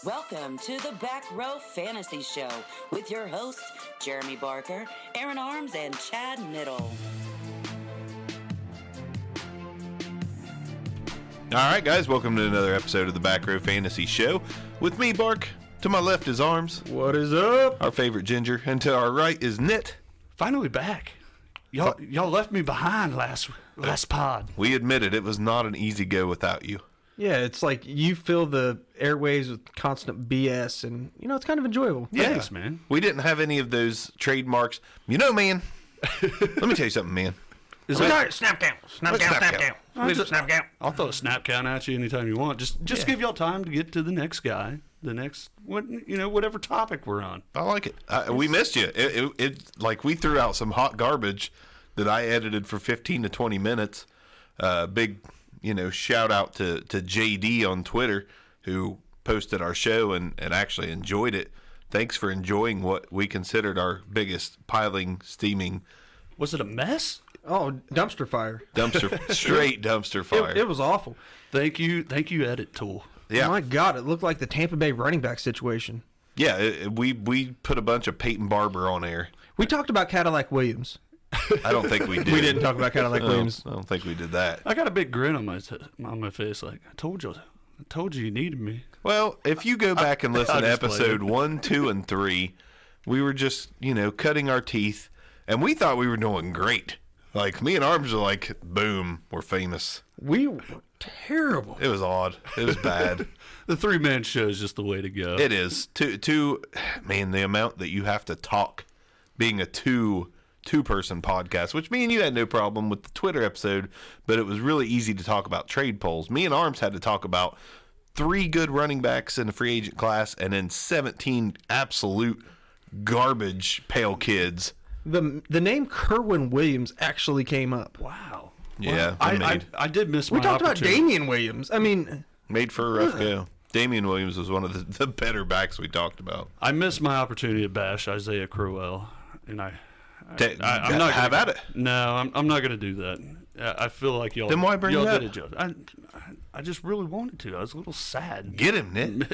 Welcome to the Back Row Fantasy Show with your hosts, Jeremy Barker, Aaron Arms, and Chad Middle. All right, guys, welcome to another episode of the Back Row Fantasy Show. With me, Bark. To my left is Arms. What is up? Our favorite Ginger. And to our right is Knit. Finally back. Y'all left me behind last pod. We admitted it was not an easy go without you. Yeah, it's like you fill the airways with constant BS, and, it's kind of enjoyable. Yeah. Thanks, man. We didn't have any of those trademarks. Man, let me tell you something, man. Snap count. I'll throw a snap count at you anytime you want. Just give y'all time to get to the next guy. Whatever topic we're on. I like it. We missed you. We threw out some hot garbage that I edited for 15 to 20 minutes. Big, shout out to JD on Twitter who posted our show and actually enjoyed it. Thanks for enjoying what we considered our biggest steaming. Was it a mess? Oh, dumpster fire. Straight dumpster fire. It was awful. Thank you, edit tool. Yeah. Oh my God, it looked like the Tampa Bay running back situation. Yeah, we put a bunch of Peyton Barber on air. We talked about Cadillac Williams. I don't think we did. We didn't talk about Cadillac Williams. I don't think we did that. I got a big grin on my face, like I told you needed me. Well, if you go back and listen to episode 1, 2, and 3, we were just, cutting our teeth, and we thought we were doing great. Like, me and Arms are like, boom, we're famous. We were terrible. It was odd. It was bad. The 3-man show is just the way to go. It is. Man, the amount that you have to talk, being a two-person podcast, which me and you had no problem with the Twitter episode, but it was really easy to talk about trade polls. Me and Arms had to talk about 3 good running backs in the free agent class and then 17 absolute garbage pale kids. The name Kerwin Williams actually came up. Wow. Yeah. I did miss my We talked about opportunity. Damian Williams. I mean, Made for a rough go. Damian Williams was one of the better backs we talked about. I missed my opportunity to bash Isaiah Crowell, and I'm not have at it. No, I'm not going to do that. I feel like y'all. Then why bring y'all it up? did it, Joe. I just really wanted to. I was a little sad. Get him, Nick.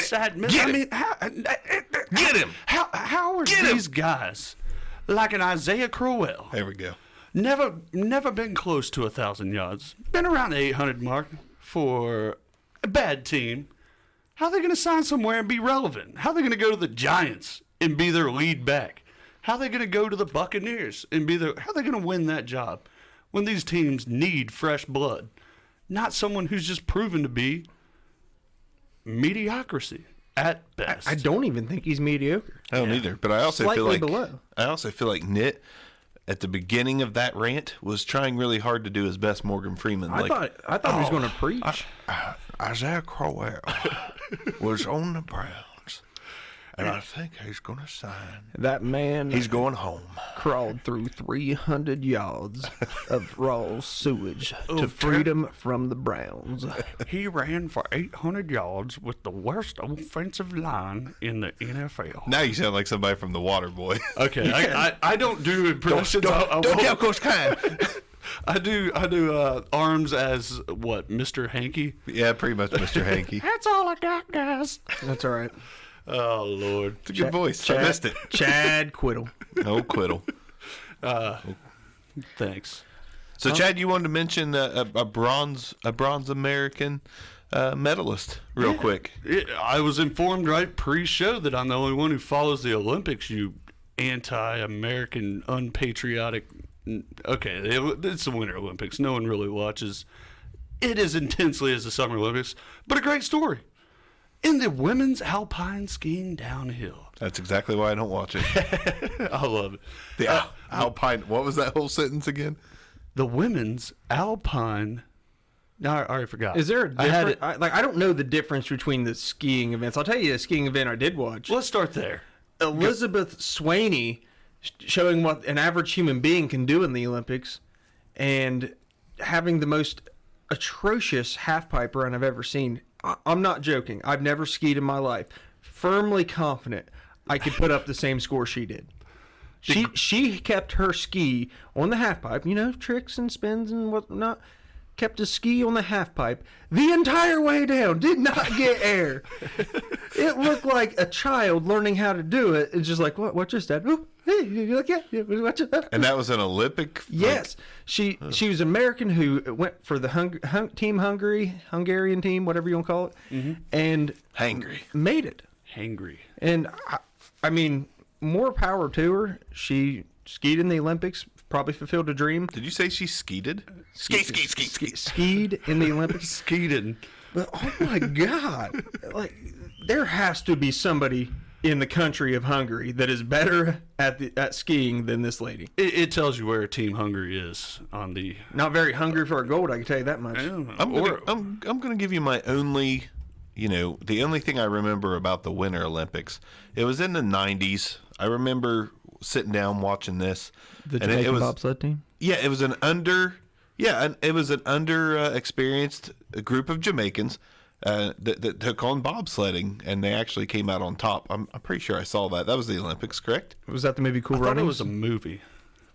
Sad. Get I him. mean, Get him. How are these guys like an Isaiah Crowell? There we go. Never been close to 1,000 yards. Been around the 800 mark for a bad team. How are they going to sign somewhere and be relevant? How are they going to go to the Giants and be their lead back? How are they going to go to the Buccaneers and how are they going to win that job when these teams need fresh blood? Not someone who's just proven to be mediocrity at best. I don't even think he's mediocre. I don't either, but I also Slightly feel like Nit at the beginning of that rant was trying really hard to do his best Morgan Freeman. I thought he was going to preach. Isaiah Crowell was on the Browns, and I think he's going to sign. That man. He's going home. Crawled through 300 yards of raw sewage to freedom from the Browns. He ran for 800 yards with the worst offensive line in the NFL. Now you sound like somebody from The Water Boy. Okay, I don't do impressions. Don't tell Coach Kine. I do Arms as what, Mr. Hanky? Yeah, pretty much Mr. Hanky. That's all I got, guys. That's all right. Oh Lord, It's a good voice. I missed it. Chad Quiddle. No quiddle. Thanks. So, Chad, you wanted to mention a bronze American medalist real quick. I was informed right pre-show that I'm the only one who follows the Olympics. You anti-American, unpatriotic. Okay, it's the Winter Olympics. No one really watches it as intensely as the Summer Olympics, but a great story. In the women's alpine skiing downhill. That's exactly why I don't watch it. I love it. The alpine. What was that whole sentence again? The women's alpine. No, I already forgot. Is there a difference? I don't know the difference between the skiing events. I'll tell you a skiing event I did watch. Let's start there. Elizabeth Swaney showing what an average human being can do in the Olympics and having the most atrocious half-pipe run I've ever seen. I'm not joking. I've never skied in my life. Firmly confident I could put up the same score she did. She kept her ski on the half pipe, tricks and spins and whatnot. kept a ski on the half pipe the entire way down, did not get air. It looked like a child learning how to do it. It's just like, what just that? Ooh, hey, you like, yeah, watch it. And that was an Olympic? Yes. She was American who went for the Hungarian team, whatever you want to call it, and Hangry. made it. Hangry. And, I mean, more power to her. She skied in the Olympics, probably fulfilled a dream. Did you say she skeeted? Skied in the Olympics. Skeeted. But oh my God, like there has to be somebody in the country of Hungary that is better at skiing than this lady. It tells you where Team Hungary is on the. Not very hungry for a gold, I can tell you that much. I'm gonna give you my only, the only thing I remember about the Winter Olympics. It was in the 90s. I remember sitting down watching this. The Jamaican bobsled team. Yeah, it was an experienced group of Jamaicans that took on bobsledding, and they actually came out on top. I'm pretty sure I saw that. That was the Olympics, correct? Was that the movie Cool I thought Runnings? it was a movie.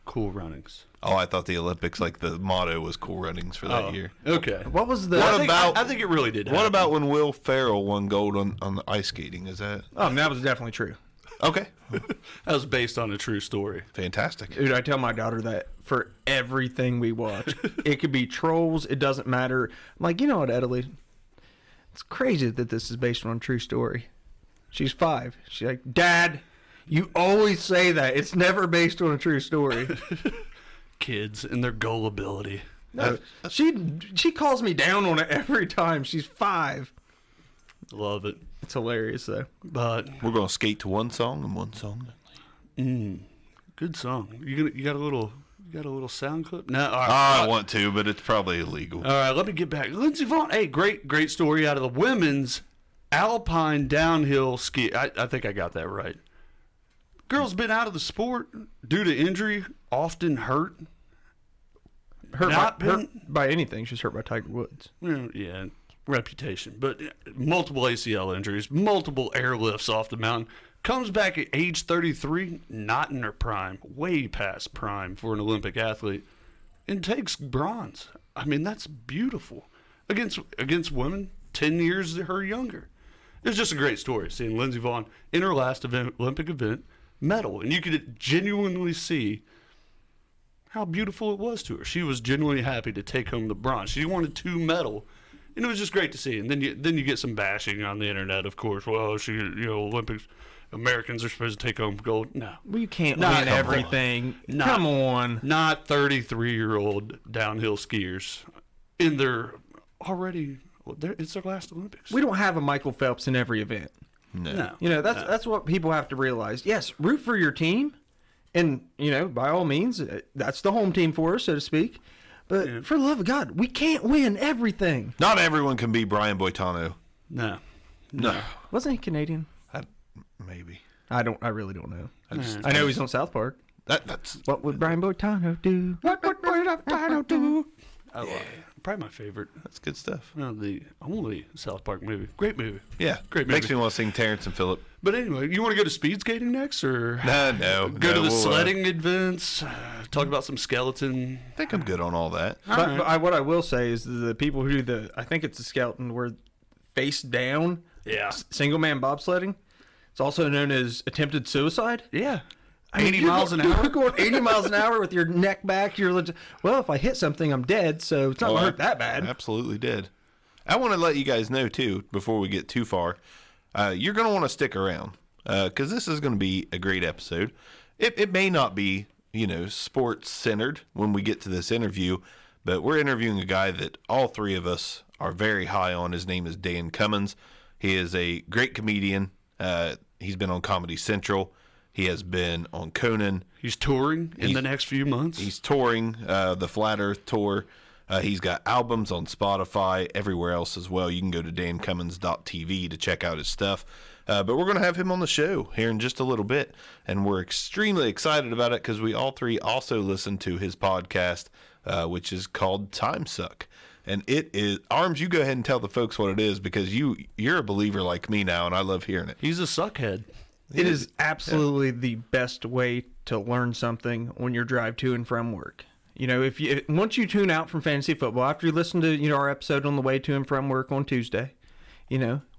Cool Runnings. Oh, I thought the Olympics, like the motto was Cool Runnings for that year. Okay. What was the? I think it really did. What happen. about when Will Ferrell won gold on the ice skating? Is that That was definitely true. okay? That was based on a true story. Fantastic. Dude, I tell my daughter that for everything we watch. It could be trolls. It doesn't matter. I'm like, you know what, Adelie? It's crazy that this is based on a true story. She's 5. She's like, Dad, you always say that. It's never based on a true story. Kids and their gullibility. No, she calls me down on it every time. She's 5. Love it. It's hilarious, though. But We're gonna skate to one song and one song. good song. You got a little sound clip? No. All right. I want to, but it's probably illegal. All right, let me get back. Lindsey Vonn, hey, great story out of the women's alpine downhill ski. I think I got that right. Girl's been out of the sport due to injury, often hurt. Hurt by anything. She's hurt by Tiger Woods. Well, yeah, reputation. But multiple ACL injuries, multiple airlifts off the mountain. Comes back at age 33, not in her prime, way past prime for an Olympic athlete, and takes bronze. I mean, that's beautiful. Against women 10 years her younger. It's just a great story seeing Lindsey Vonn in her last Olympic event medal, and you could genuinely see how beautiful it was to her. She was genuinely happy to take home the bronze. She wanted to medal, and it was just great to see. And then you get some bashing on the internet, of course. Well, Olympics, Americans are supposed to take home gold. No. Well, you can't win everything. Come on. Not 33-year-old downhill skiers in their already. It's their last Olympics. We don't have a Michael Phelps in every event. No. That's what people have to realize. Yes, root for your team. And, by all means, that's the home team for us, so to speak. But for the love of God, we can't win everything. Not everyone can be Brian Boitano. No. Wasn't he Canadian? Maybe. I really don't know. I know he's on South Park. That's What would Brian Boitano do? What would Boitano do? I love it. Probably my favorite. That's good stuff. The only South Park movie. Great movie. Yeah. Great movie. Makes me want to sing Terrence and Phillip. But anyway, you want to go to speed skating next, or No. go to the sledding events? Talk about some skeleton. I think I'm good on all that. But what I will say is the people who do I think it's a skeleton, were face down. Yeah. Single man bobsledding. It's also known as attempted suicide. Yeah. I mean, 80 miles an hour? You're going 80 miles an hour with your neck back. You're legit, well, if I hit something, I'm dead, so it's not going to hurt that bad. Absolutely did. I want to let you guys know, too, before we get too far, you're going to want to stick around because this is going to be a great episode. It may not be, sports-centered when we get to this interview, but we're interviewing a guy that all three of us are very high on. His name is Dan Cummins. He is a great comedian. He's been on Comedy Central. He has been on Conan. He's touring in the next few months. He's touring the Flat Earth Tour. He's got albums on Spotify, everywhere else as well. You can go to dancummins.tv to check out his stuff. But we're going to have him on the show here in just a little bit, and we're extremely excited about it because we all three also listen to his podcast, which is called Timesuck. And it is, Arms, you go ahead and tell the folks what it is because you're a believer like me now, and I love hearing it. He's a suckhead. It is absolutely the best way to learn something on your drive to and from work. You know, once you tune out from fantasy football, after you listen to our episode on the way to and from work on Tuesday,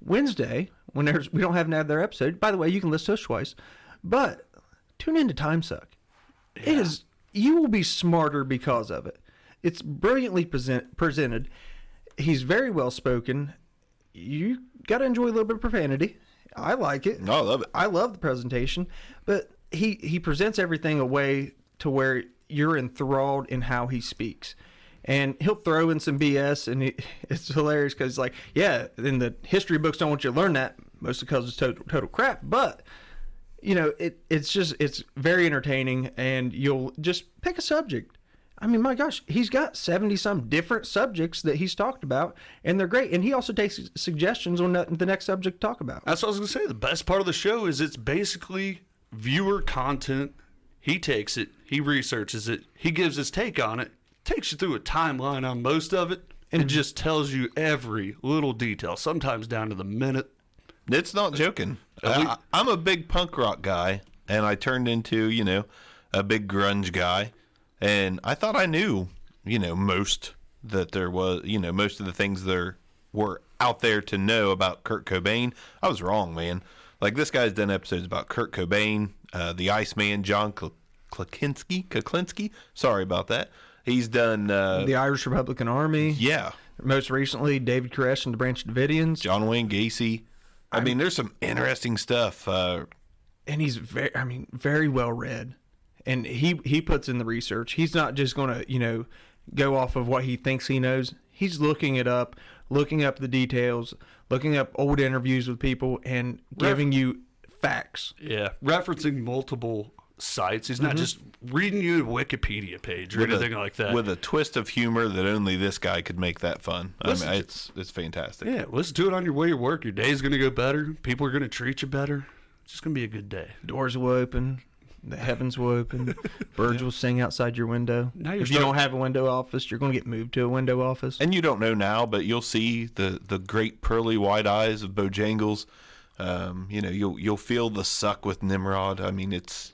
Wednesday when we don't have another episode. By the way, you can listen to us twice, but tune into Timesuck. Yeah. You will be smarter because of it. It's brilliantly presented. He's very well spoken. You got to enjoy a little bit of profanity. I like it. No, I love it. I love the presentation, but he presents everything a way to where you're enthralled in how he speaks. And he'll throw in some BS, and it's hilarious because, like, yeah, in the history books don't want you to learn that, mostly because it's total crap. But, it's very entertaining, and you'll just pick a subject. I mean, my gosh, he's got 70-some different subjects that he's talked about, and they're great. And he also takes suggestions on the next subject to talk about. That's what I was going to say. The best part of the show is it's basically viewer content. He takes it, he researches it, he gives his take on it, takes you through a timeline on most of it, and just tells you every little detail, sometimes down to the minute. It's not joking. I'm a big punk rock guy, and I turned into, a big grunge guy. And I thought I knew, most that there was, most of the things there were out there to know about Kurt Cobain. I was wrong, man. Like, this guy's done episodes about Kurt Cobain, the Iceman, John Kuklinski. Sorry about that. He's done... the Irish Republican Army. Yeah. Most recently, David Koresh and the Branch Davidians. John Wayne Gacy. I mean, there's some interesting stuff. And he's very well read. And he puts in the research. He's not just going to, go off of what he thinks he knows. He's looking it up, looking up the details, looking up old interviews with people, and giving you facts. Yeah, referencing multiple sites. He's not just reading you a Wikipedia page or anything like that. With a twist of humor that only this guy could make that fun. It's fantastic. Yeah, listen to it on your way to work. Your day's going to go better. People are going to treat you better. It's just going to be a good day. Doors will open. The heavens will open. Birds will sing outside your window. If you don't have a window office, you're going to get moved to a window office. And you don't know now, but you'll see the great pearly white eyes of Bojangles. You'll feel the suck with Nimrod. I mean, it's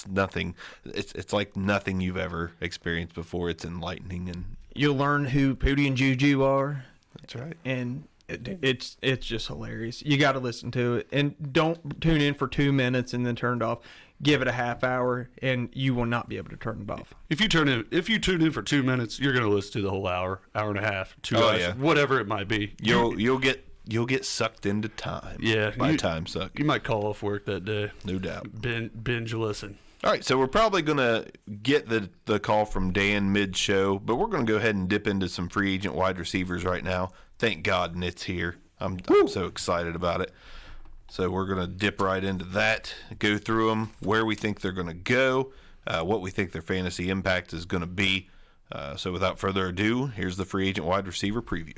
nothing. It's like nothing you've ever experienced before. It's enlightening, and you'll learn who Pootie and Juju are. That's right. And it's just hilarious. You got to listen to it, and don't tune in for 2 minutes and then turn it off. Give it a half hour, and you will not be able to turn it off. If you tune in for 2 minutes, you're going to listen to the whole hour and a half, 2 hours, whatever it might be. You'll get sucked into time. Yeah, by Timesuck. You might call off work that day. No doubt. Binge listen. All right, so we're probably going to get the call from Dan mid-show, but we're going to go ahead and dip into some free agent wide receivers right now. Thank God Nitt's here. I'm so excited about it. So we're going to dip right into that, go through them, where we think they're going to go, what we think their fantasy impact is going to be. So without further ado, here's the free agent wide receiver preview.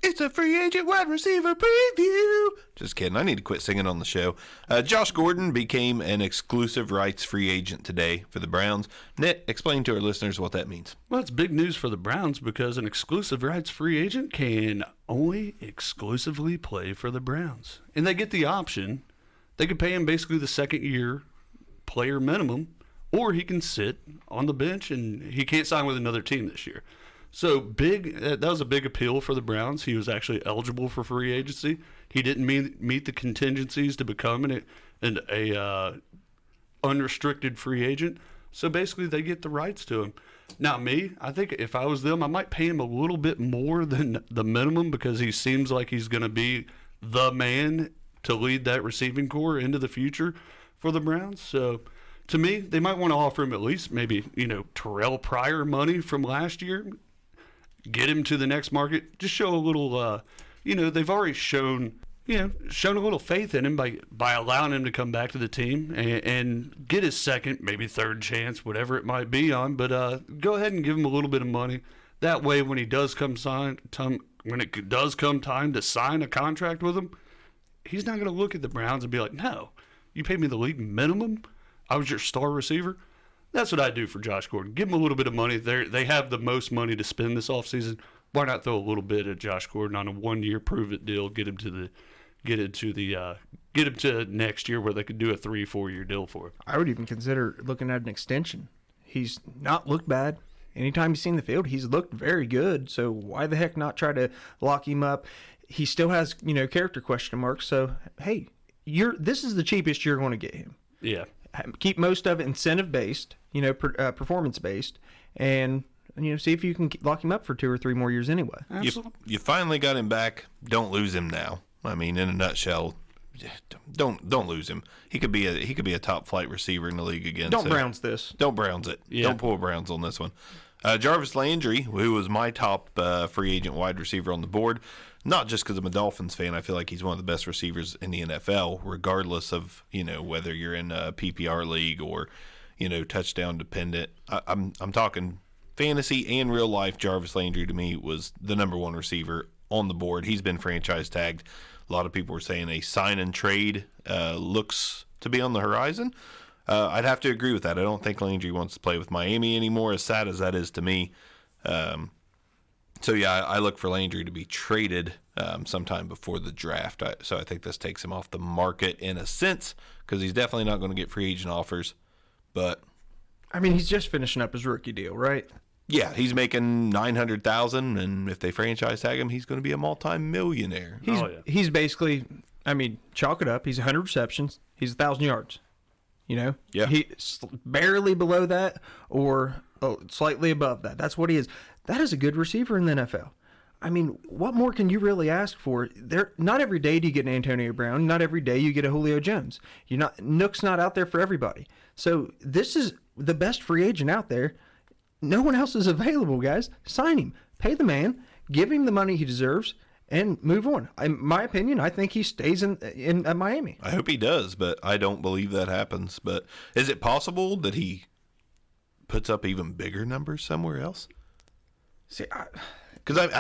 It's a free agent wide receiver preview. Just kidding. I need to quit singing on the show. Josh Gordon became an exclusive rights free agent today for the Browns. Nitt, explain to our listeners what that means. Well, it's big news for the Browns because an exclusive rights free agent can only exclusively play for the Browns. And they get the option. They could pay him basically the second-year player minimum, or he can sit on the bench and he can't sign with another team this year. So that was a big appeal for the Browns. He was actually eligible for free agency. He didn't meet the contingencies to become an unrestricted free agent. So basically, they get the rights to him. Now, I think if I was them, I might pay him a little bit more than the minimum because he seems like he's going to be the man to lead that receiving core into the future for the Browns. So to me, they might want to offer him at least maybe, Terrell Pryor money from last year. Get him to the next market. Just show a little, they've already shown a little faith in him by allowing him to come back to the team and get his second, maybe third chance, whatever it might be on. But go ahead and give him a little bit of money. That way, when it does come time to sign a contract with him, he's not going to look at the Browns and be like, "No, you paid me the league minimum. I was your star receiver." That's what I do for Josh Gordon. Give him a little bit of money. They have the most money to spend this offseason. Why not throw a little bit at Josh Gordon on a 1-year prove-it deal? Get him to next year where they could do a 3-4 year deal for him. I would even consider looking at an extension. He's not looked bad. anytime he's seen the field, he's looked very good. So why the heck not try to lock him up? He still has, character question marks. So, hey, this is the cheapest you're going to get him. Yeah. Keep most of it incentive-based, performance-based, and see if you can lock him up for 2 or 3 more years anyway. You finally got him back. Don't lose him now. I mean, in a nutshell, don't lose him. He could be a top flight receiver in the league again. Don't Browns this. Don't Browns it. Yeah. Don't pull Browns on this one. Jarvis Landry, who was my top free agent wide receiver on the board, not just because I'm a Dolphins fan. I feel like he's one of the best receivers in the NFL, regardless of whether you're in a PPR league or touchdown dependent. I'm talking fantasy and real life. Jarvis Landry to me was the number 1 receiver on the board. He's been franchise tagged. A lot of people were saying a sign and trade looks to be on the horizon. I'd have to agree with that. I don't think Landry wants to play with Miami anymore, as sad as that is to me. So, yeah, I look for Landry to be traded sometime before the draft. So I think this takes him off the market in a sense, because he's definitely not going to get free agent offers. But I mean, he's just finishing up his rookie deal, right? yeah, he's making $900,000, and if they franchise tag him, he's going to be a multi-millionaire. He's basically, I mean, chalk it up. He's 100 receptions. He's 1,000 yards. Yeah. He's barely below that or slightly above that. That's what he is. That is a good receiver in the NFL. I mean, what more can you really ask for? Not every day do you get an Antonio Brown. Not every day you get a Julio Jones. Nook's not out there for everybody. So this is the best free agent out there. No one else is available, guys. Sign him. Pay the man. Give him the money he deserves. And move on. In my opinion, I think he stays in Miami. I hope he does, but I don't believe that happens. But is it possible that he puts up even bigger numbers somewhere else? See, because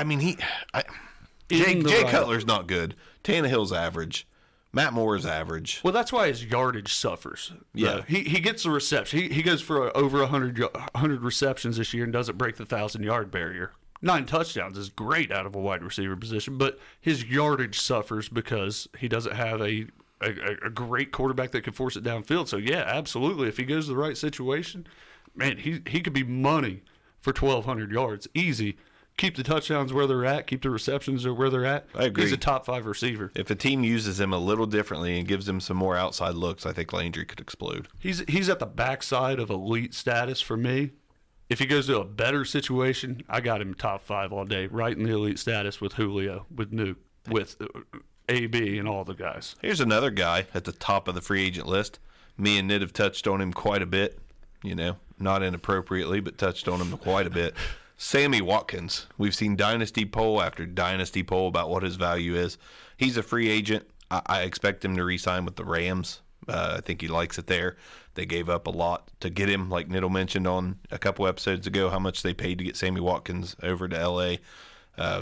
Jay Cutler's not good. Tannehill's average. Matt Moore's average. Well, that's why his yardage suffers. Yeah, he gets the reception. He goes for over 100 receptions this year and doesn't break the 1,000-yard barrier. 9 touchdowns is great out of a wide receiver position, but his yardage suffers because he doesn't have a great quarterback that can force it downfield. So, yeah, absolutely. If he goes to the right situation, man, he could be money for 1,200 yards. Easy. Keep the touchdowns where they're at. Keep the receptions where they're at. I agree. He's a top 5 receiver. If a team uses him a little differently and gives him some more outside looks, I think Landry could explode. He's at the backside of elite status for me. If he goes to a better situation, I got him top 5 all day, right in the elite status with Julio, with Nuke, with AB and all the guys. Here's another guy at the top of the free agent list. Me and Nid have touched on him quite a bit, not inappropriately, but touched on him quite a bit. Sammy Watkins. We've seen dynasty poll after dynasty poll about what his value is. He's a free agent. I expect him to re-sign with the Rams. I think he likes it there. They gave up a lot to get him, like Niddle mentioned on a couple episodes ago, how much they paid to get Sammy Watkins over to L.A.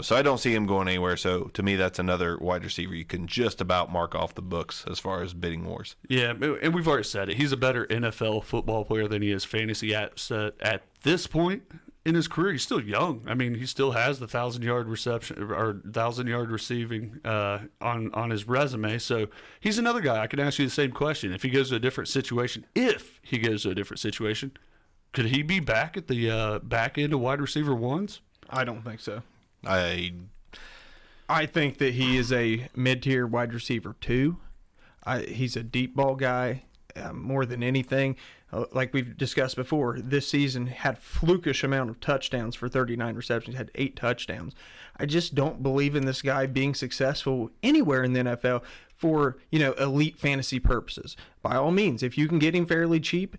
So I don't see him going anywhere. So to me, that's another wide receiver you can just about mark off the books as far as bidding wars. Yeah, and we've already said it. He's a better NFL football player than he is fantasy asset at this point in his career. He's still young. I mean, he still has the 1,000-yard reception or 1,000-yard receiving on his resume. So he's another guy. I can ask you the same question. If he goes to a different situation, could he be back at the back end of wide receiver ones? I don't think so. I think that he is a mid-tier wide receiver too. He's a deep ball guy more than anything. Like we've discussed before, this season had flukish amount of touchdowns for 39 receptions, had 8 touchdowns. I just don't believe in this guy being successful anywhere in the NFL for, elite fantasy purposes. By all means, if you can get him fairly cheap,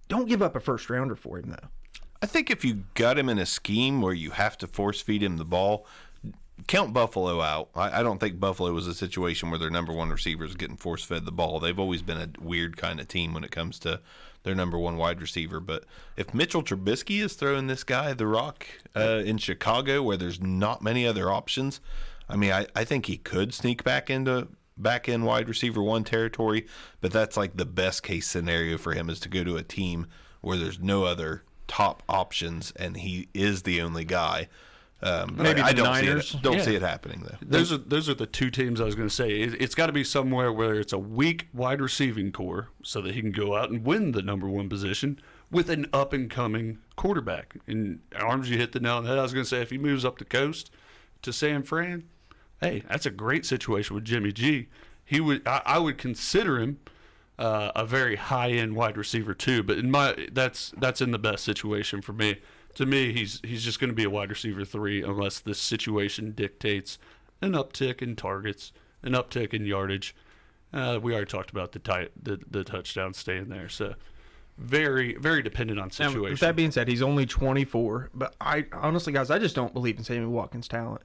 don't give up a first rounder for him though. I think if you got him in a scheme where you have to force feed him the ball, count Buffalo out. I don't think Buffalo was a situation where their number 1 receiver is getting force fed the ball. They've always been a weird kind of team when it comes to their number 1 wide receiver. But if Mitchell Trubisky is throwing this guy the rock in Chicago where there's not many other options, I mean, I think he could sneak back into back-end wide receiver 1 territory, but that's like the best case scenario for him is to go to a team where there's no other top options and he is the only guy. Maybe I the don't Niners. see it happening though. Those are the 2 teams I was going to say. It's got to be somewhere where it's a weak wide receiving core so that he can go out and win the number 1 position with an up and coming quarterback. And Arms, you hit the nail on the head. I was going to say, if he moves up the coast to San Fran, hey, that's a great situation with Jimmy G. I would consider him a very high-end wide receiver too. But that's in the best situation for me. To me, he's just going to be a wide receiver 3 unless the situation dictates an uptick in targets, an uptick in yardage. We already talked about the touchdown staying there. So very, very dependent on situation. Now, with that being said, he's only 24. But I honestly, guys, I just don't believe in Sammy Watkins' talent.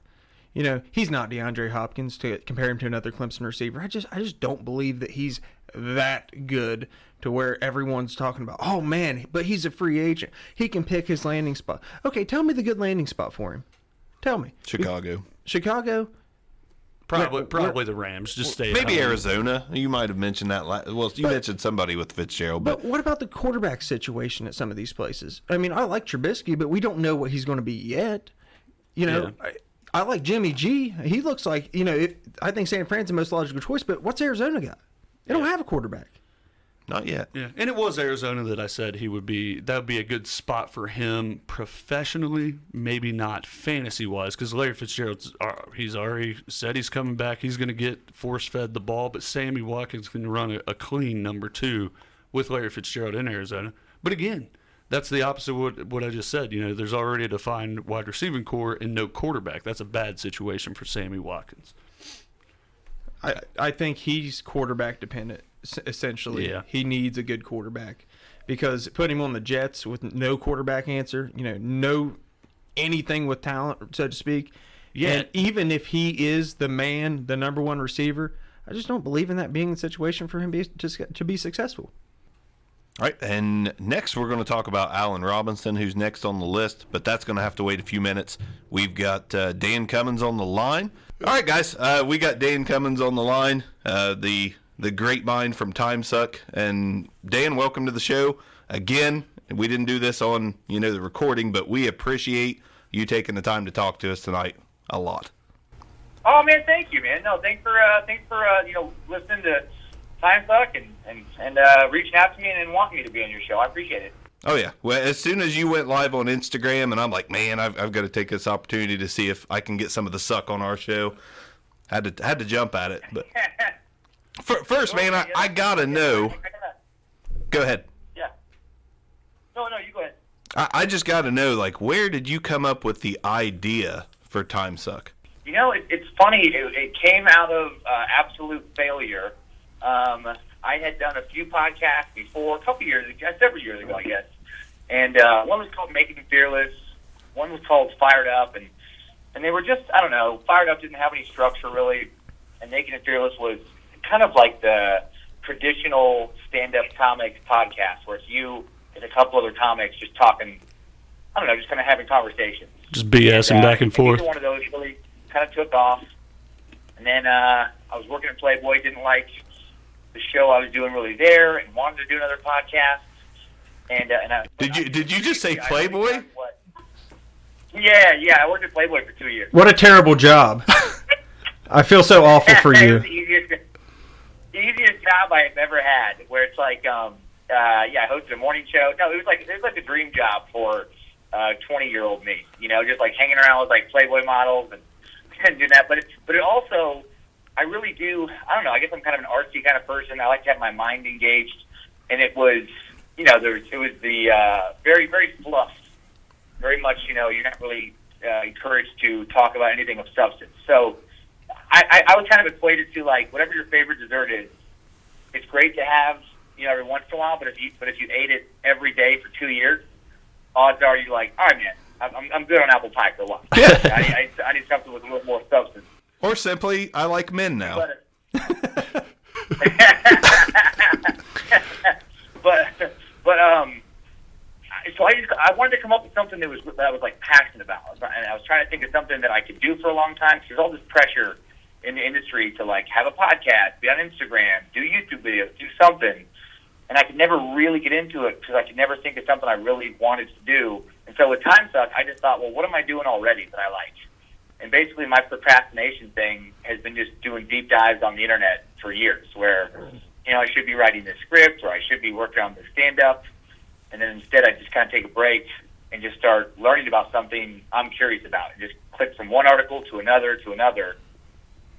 You know, he's not DeAndre Hopkins to compare him to another Clemson receiver. I just don't believe that he's that good to where everyone's talking about, oh, man, but he's a free agent. He can pick his landing spot. Okay, tell me the good landing spot for him. Tell me. Chicago. Probably the Rams. Just stay maybe at home. Arizona. You might have mentioned that. You mentioned somebody with Fitzgerald. But what about the quarterback situation at some of these places? I mean, I like Trubisky, but we don't know what he's going to be yet. You know, Yeah. I like Jimmy G. He looks like, you know, I think San Fran's the most logical choice, but what's Arizona got? They don't have a quarterback. Not yet. Yeah, and it was Arizona that I said that would be a good spot for him professionally, maybe not fantasy-wise, because Larry Fitzgerald's he's already said he's coming back. He's going to get force-fed the ball, but Sammy Watkins can run a clean number 2 with Larry Fitzgerald in Arizona. But again, that's the opposite of what I just said. You know, there's already a defined wide receiving core and no quarterback. That's a bad situation for Sammy Watkins. I think he's quarterback dependent, essentially. Yeah. He needs a good quarterback because putting him on the Jets with no quarterback answer, you know, no anything with talent, so to speak. Yeah. And even if he is the man, the number 1 receiver, I just don't believe in that being the situation for him to be successful. All right, and next we're going to talk about Allen Robinson, who's next on the list, but that's going to have to wait a few minutes. We've got Dan Cummins on the line. All right, guys, we got Dan Cummins on the line, the great mind from Timesuck. And Dan, welcome to the show. Again, we didn't do this on, the recording, but we appreciate you taking the time to talk to us tonight a lot. Oh man, thank you, man. No, thanks for listening to Timesuck and reaching out to me and wanting me to be on your show. I appreciate it. Oh yeah. Well, as soon as you went live on Instagram, and I'm like, man, I've got to take this opportunity to see if I can get some of the suck on our show. Had to jump at it, but first, man, I gotta know. Go ahead. Yeah. No, you go ahead. I just gotta know, like, where did you come up with the idea for Timesuck? You know, it's funny. It came out of absolute failure. I had done a few podcasts before, several years ago, I guess. And one was called Making It Fearless. One was called Fired Up. And they were just, I don't know, Fired Up didn't have any structure, really. And Making It Fearless was kind of like the traditional stand-up comics podcast, where it's you and a couple other comics just talking, I don't know, just kind of having conversations. Just BSing back and forth. Either one of those really kind of took off. And then I was working at Playboy, didn't like the show I was doing really there, and wanted to do another podcast. And Did you just say Playboy? Yeah, I worked at Playboy for 2 years. What a terrible job. I feel so awful for It you. was the easiest job I have ever had, where it's like, I hosted a morning show. No, it was like a dream job for 20-year-old me. Just like hanging around with like Playboy models and doing that. But it also, I really do. I don't know. I guess I'm kind of an artsy kind of person. I like to have my mind engaged, and it was, it was the very, very fluff. Very much, you're not really encouraged to talk about anything of substance. So I was kind of equated to like whatever your favorite dessert is. It's great to have, every once in a while, but if you ate it every day for 2 years, odds are you're like, all right, man, I'm good on apple pie for a while. I need something with a little more substance. Or simply, I like men now. So I wanted to come up with something that I was like passionate about, and I was trying to think of something that I could do for a long time. Because there's all this pressure in the industry to like have a podcast, be on Instagram, do YouTube videos, do something, and I could never really get into it because I could never think of something I really wanted to do. And so with Timesuck, I just thought, well, what am I doing already that I like? And basically, my procrastination thing has been just doing deep dives on the internet for years, where I should be writing the script or I should be working on the stand-up. And then instead, I just kind of take a break and just start learning about something I'm curious about. And just click from one article to another.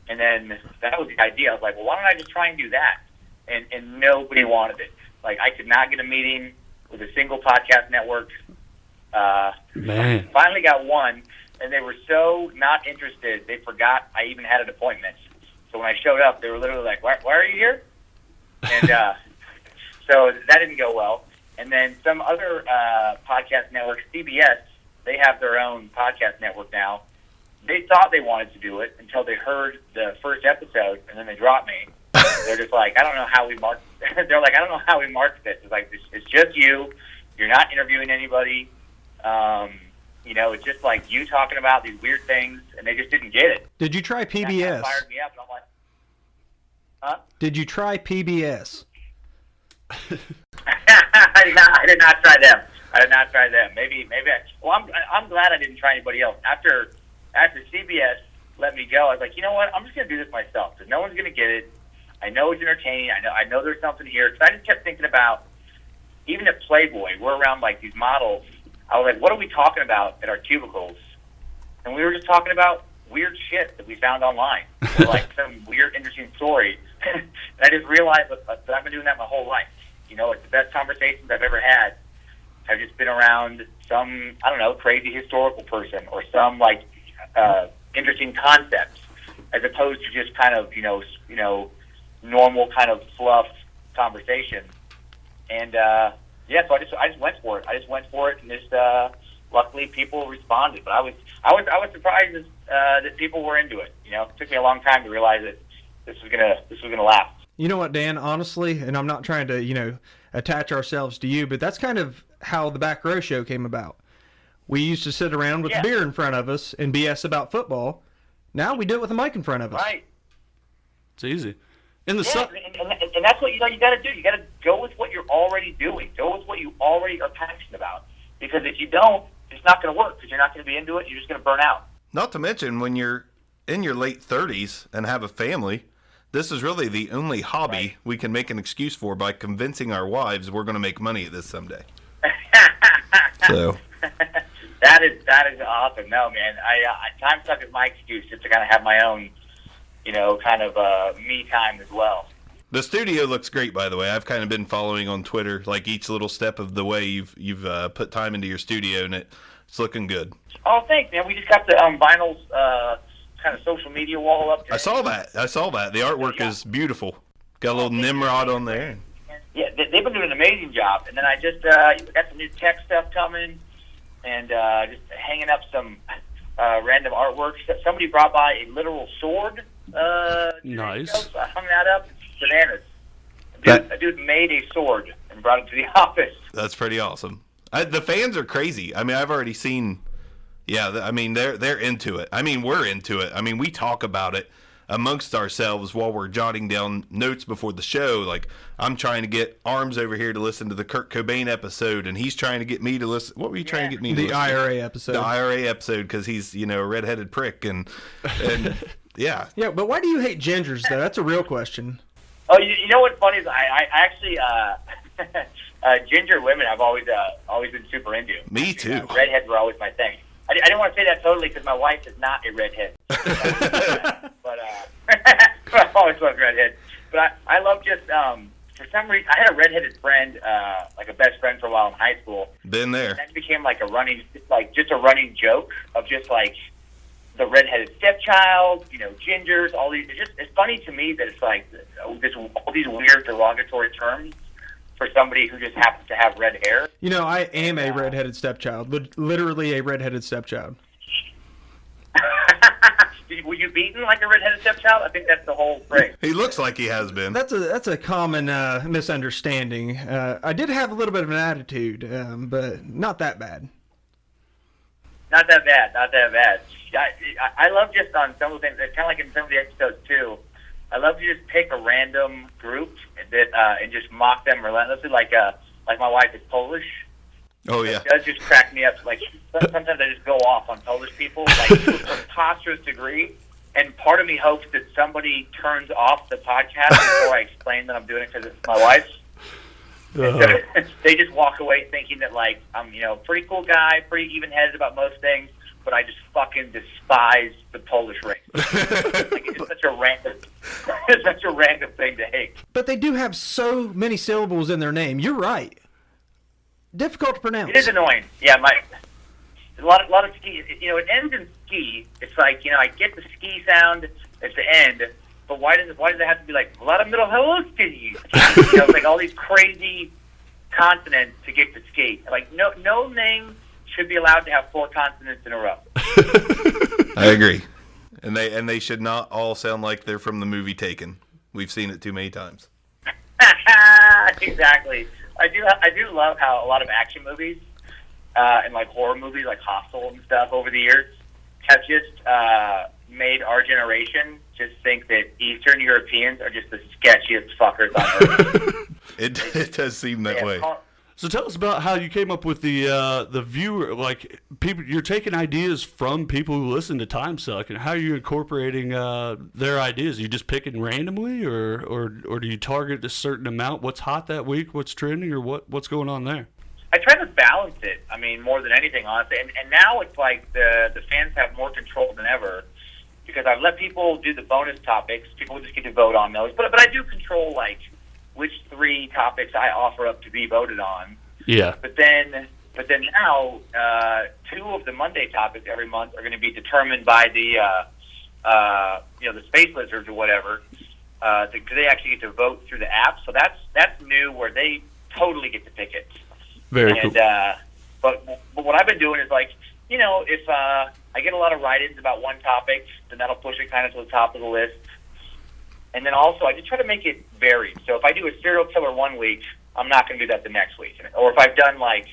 And then that was the idea. I was like, well, why don't I just try and do that? And nobody wanted it. Like, I could not get a meeting with a single podcast network. Man. Finally got one, and they were so not interested, they forgot I even had an appointment. So when I showed up, they were literally like, why are you here? And so that didn't go well. And then some other podcast networks, CBS, they have their own podcast network now. They thought they wanted to do it until they heard the first episode, and then they dropped me. They're just like, I don't know how we mark. They're like, I don't know how we mark this. It's like, it's just you. You're not interviewing anybody. It's just like you talking about these weird things, and they just didn't get it. Did you try PBS? That kind of fired me up, and I'm like, huh? Did you try PBS? I did not try them. Maybe. I'm glad I didn't try anybody else. After CBS let me go, I was like, you know what? I'm just gonna do this myself because no one's gonna get it. I know it's entertaining. I know there's something here. Because I just kept thinking about, even at Playboy, we're around like these models. I was like, what are we talking about at our cubicles? And we were just talking about weird shit that we found online, or like some weird, interesting story. And I just realized that I've been doing that my whole life. Like the best conversations I've ever had have just been around some, I don't know, crazy historical person or some like interesting concepts, as opposed to just kind of normal kind of fluff conversation. And so I just went for it. And just luckily people responded. But I was surprised that people were into it. It took me a long time to realize that this was gonna last. You know what, Dan, honestly, and I'm not trying to, attach ourselves to you, but that's kind of how the Back Row Show came about. We used to sit around with beer in front of us and BS about football. Now we do it with a mic in front of us. Right. It's easy. And that's what you got to do. You got to go with what you're already doing. Go with what you already are passionate about. Because if you don't, it's not going to work. Because you're not going to be into it. You're just going to burn out. Not to mention, when you're in your late 30s and have a family, this is really the only hobby we can make an excuse for by convincing our wives we're going to make money at this someday. So that is awesome. No, man, Timesuck is my excuse just to kind of have my own, kind of me time as well. The studio looks great, by the way. I've kind of been following on Twitter, like each little step of the way you've put time into your studio, and it's looking good. Oh, thanks, man. We just got the vinyl's kind of social media wall up there. I saw that. The artwork is beautiful. Got a little Nimrod on there. Yeah, they've been doing an amazing job. And then I just got some new tech stuff coming, and just hanging up some random artwork. Somebody brought by a literal sword. Nice. So I hung that up. Bananas. A dude made a sword and brought it to the office. That's pretty awesome. The fans are crazy. I mean, I've already seen. Yeah, I mean, they're into it. I mean, we're into it. I mean, we talk about it amongst ourselves while we're jotting down notes before the show. Like, I'm trying to get Arms over here to listen to the Kurt Cobain episode, and he's trying to get me to listen. What were you trying to get me to listen to? The IRA episode. The IRA episode, because he's, a redheaded prick. And yeah. Yeah, but why do you hate gingers, though? That's a real question. Oh, you know what's funny is I actually ginger women I've always been super into. Me too. Redheads were always my thing. I didn't want to say that totally because my wife is not a redhead. but I've always loved redheads. But I love just for some reason I had a redheaded friend, like a best friend for a while in high school. Been there. And that became like a running joke of just like the redheaded stepchild, gingers, all these. It's funny to me that it's like all these weird derogatory terms for somebody who just happens to have red hair. I am a redheaded stepchild. Literally a redheaded stepchild. Were you beaten like a redheaded stepchild? I think that's the whole phrase. He looks like he has been. That's a common misunderstanding. I did have a little bit of an attitude, but not that bad. Not that bad. I love just on some of the things, kind of like in some of the episodes too, I love to just pick a random group that and just mock them relentlessly. Like my wife is Polish. Oh yeah. It does just crack me up. Like sometimes I just go off on Polish people, like to a preposterous degree. And part of me hopes that somebody turns off the podcast before I explain that I'm doing it because it's my wife. Uh-huh. They just walk away thinking that, like, I'm, pretty cool guy, pretty even-headed about most things, but I just fucking despise the Polish race. Like, it's just such a random thing to hate. But they do have so many syllables in their name. You're right. Difficult to pronounce. It is annoying. Yeah, a lot of ski. It ends in ski. It's like, I get the ski sound at the end, but why does it have to be like a lot of middle hello ski? It's like all these crazy consonants to get to ski. Like no name should be allowed to have 4 consonants in a row. I agree. And they should not all sound like they're from the movie Taken. We've seen it too many times. Exactly. I do love how a lot of action movies and like horror movies like Hostel and stuff over the years have just made our generation just think that Eastern Europeans are just the sketchiest fuckers on earth. It does seem that way. So tell us about how you came up with the viewer, like people. You're taking ideas from people who listen to Timesuck, and how are you incorporating their ideas? Are you just picking randomly, or do you target a certain amount? What's hot that week? What's trending, or what's going on there? I try to balance it. I mean, more than anything, honestly. And now it's like the fans have more control than ever because I've let people do the bonus topics. People just get to vote on those, but I do control like which 3 topics I offer up to be voted on. Yeah. But then now, 2 of the Monday topics every month are going to be determined by the space lizards or whatever. Because they actually get to vote through the app. So that's new, where they totally get to pick it. Very cool. But what I've been doing is like, if I get a lot of write-ins about one topic, then that'll push it kind of to the top of the list. And then also, I just try to make it varied. So if I do a serial killer one week, I'm not going to do that the next week. Or if I've done like